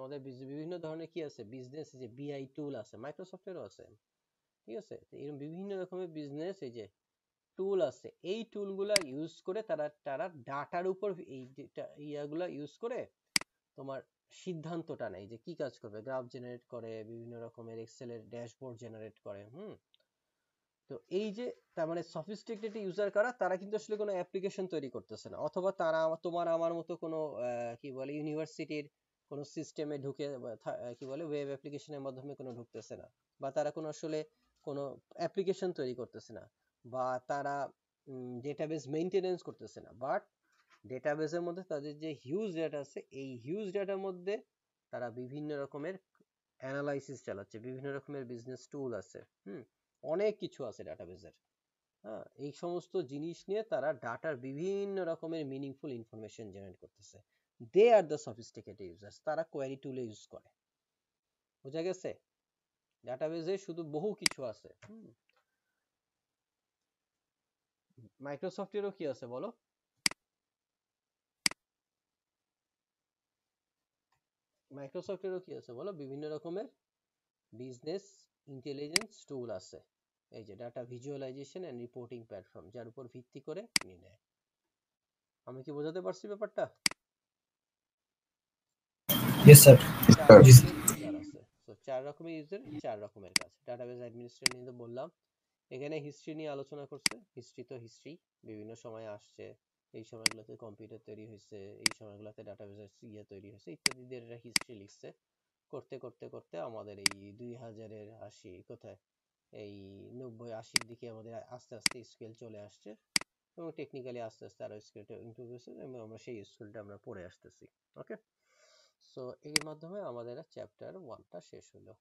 আমাদের বিভিন্ন ধরনের কি আছে, বিজনেস যে বিআই টুল আছে, মাইক্রোসফটেরও আছে, ঠিক আছে। তো এরকম বিভিন্ন রকমের বিজনেস এই যে টুল আছে, এই টুলগুলা ইউজ করে তারা ডাটার উপর এই ইয়াগুলা ইউজ করে তোমার সিদ্ধান্তটা নেয় যে কি কাজ করবে, গ্রাফ জেনারেট করে, বিভিন্ন রকমের এক্সেলের ড্যাশবোর্ড জেনারেট করে। তো এই যে তার মানে সফিস্টিকেটেড ইউজার কারা, তারা কিন্তু আসলে কোনো অ্যাপ্লিকেশন তৈরি করতেছে না, অথবা তারা তোমার আমার মতো কোনো কি বলে ইউনিভার্সিটির কোনো সিস্টেমে ঢুকে কি বলে ওয়েব অ্যাপ্লিকেশনের মাধ্যমে কোনো ঢুকতেছে না, বা তারা কোনো আসলে কোনো অ্যাপ্লিকেশন তৈরি করতেছে না, বা তারা ডেটাবেস মেইনটেনেন্স করতেছে না। বাট ডেটাবেসের মধ্যে তাদের যে হিউজ ডাটা আছে, এই হিউজ ডাটার মধ্যে তারা বিভিন্ন রকমের অ্যানালাইসিস চালাচ্ছে, বিভিন্ন রকমের বিজনেস টুল আছে, অনেক কিছু আছে ডাটাবেসের। এই সমস্ত জিনিস নিয়ে তারা ডাটার বিভিন্ন রকমের মিনিংফুল ইনফরমেশন জেনারেট করতেছে। দে আর দ্য সফিস্টিকেটেড ইউজার্স, তারা কোয়েরি টুলে ইউজ করে। বোঝা গেছে? ডাটাবেসে শুধু বহু কিছু আছে। মাইক্রোসফটেরও কি আছে বলো? মাইক্রোসফটেরও কি আছে বলো? বিভিন্ন রকমের বিজনেস ইন্টেলিজেন্স টুল আছে, এই যে data visualisation and reporting platform, যার উপর ভিত্তি করে নিয়ে নেয়। আমি কি বোঝাতে পারছি ব্যাপারটা? Yes, sir. এটা আছে। তো 4 রকমের ইউজার, 4 রকমের কাজ। ডাটাবেস অ্যাডমিনিস্ট্রেটর নিয়ে তো বললাম। এখানে হিস্ট্রি নিয়ে আলোচনা করছে। হিস্ট্রি তো হিস্ট্রি, বিভিন্ন সময় আসছে, এই সময়গুলোতে কম্পিউটার তৈরি হয়েছে, এই সময়গুলোতে ডাটাবেসের তৈরি হয়েছে ইত্যাদি দিয়ে এরা হিস্ট্রি লিখছে। করতে করতে করতে আমাদের এই 2000-এর 80 কোথায় এই 90-80-র দিকে আমাদের আস্তে আস্তে স্কেল চলে আসছে এবং টেকনিক্যালি আস্তে আস্তে আরো স্কেলটা ইমপ্রুভ হয়েছে এবং আমরা সেই স্কেলটা আমরা পড়ে আসতেছি। ওকে, সো এর মাধ্যমে আমাদের চ্যাপ্টার 1টা শেষ হলো।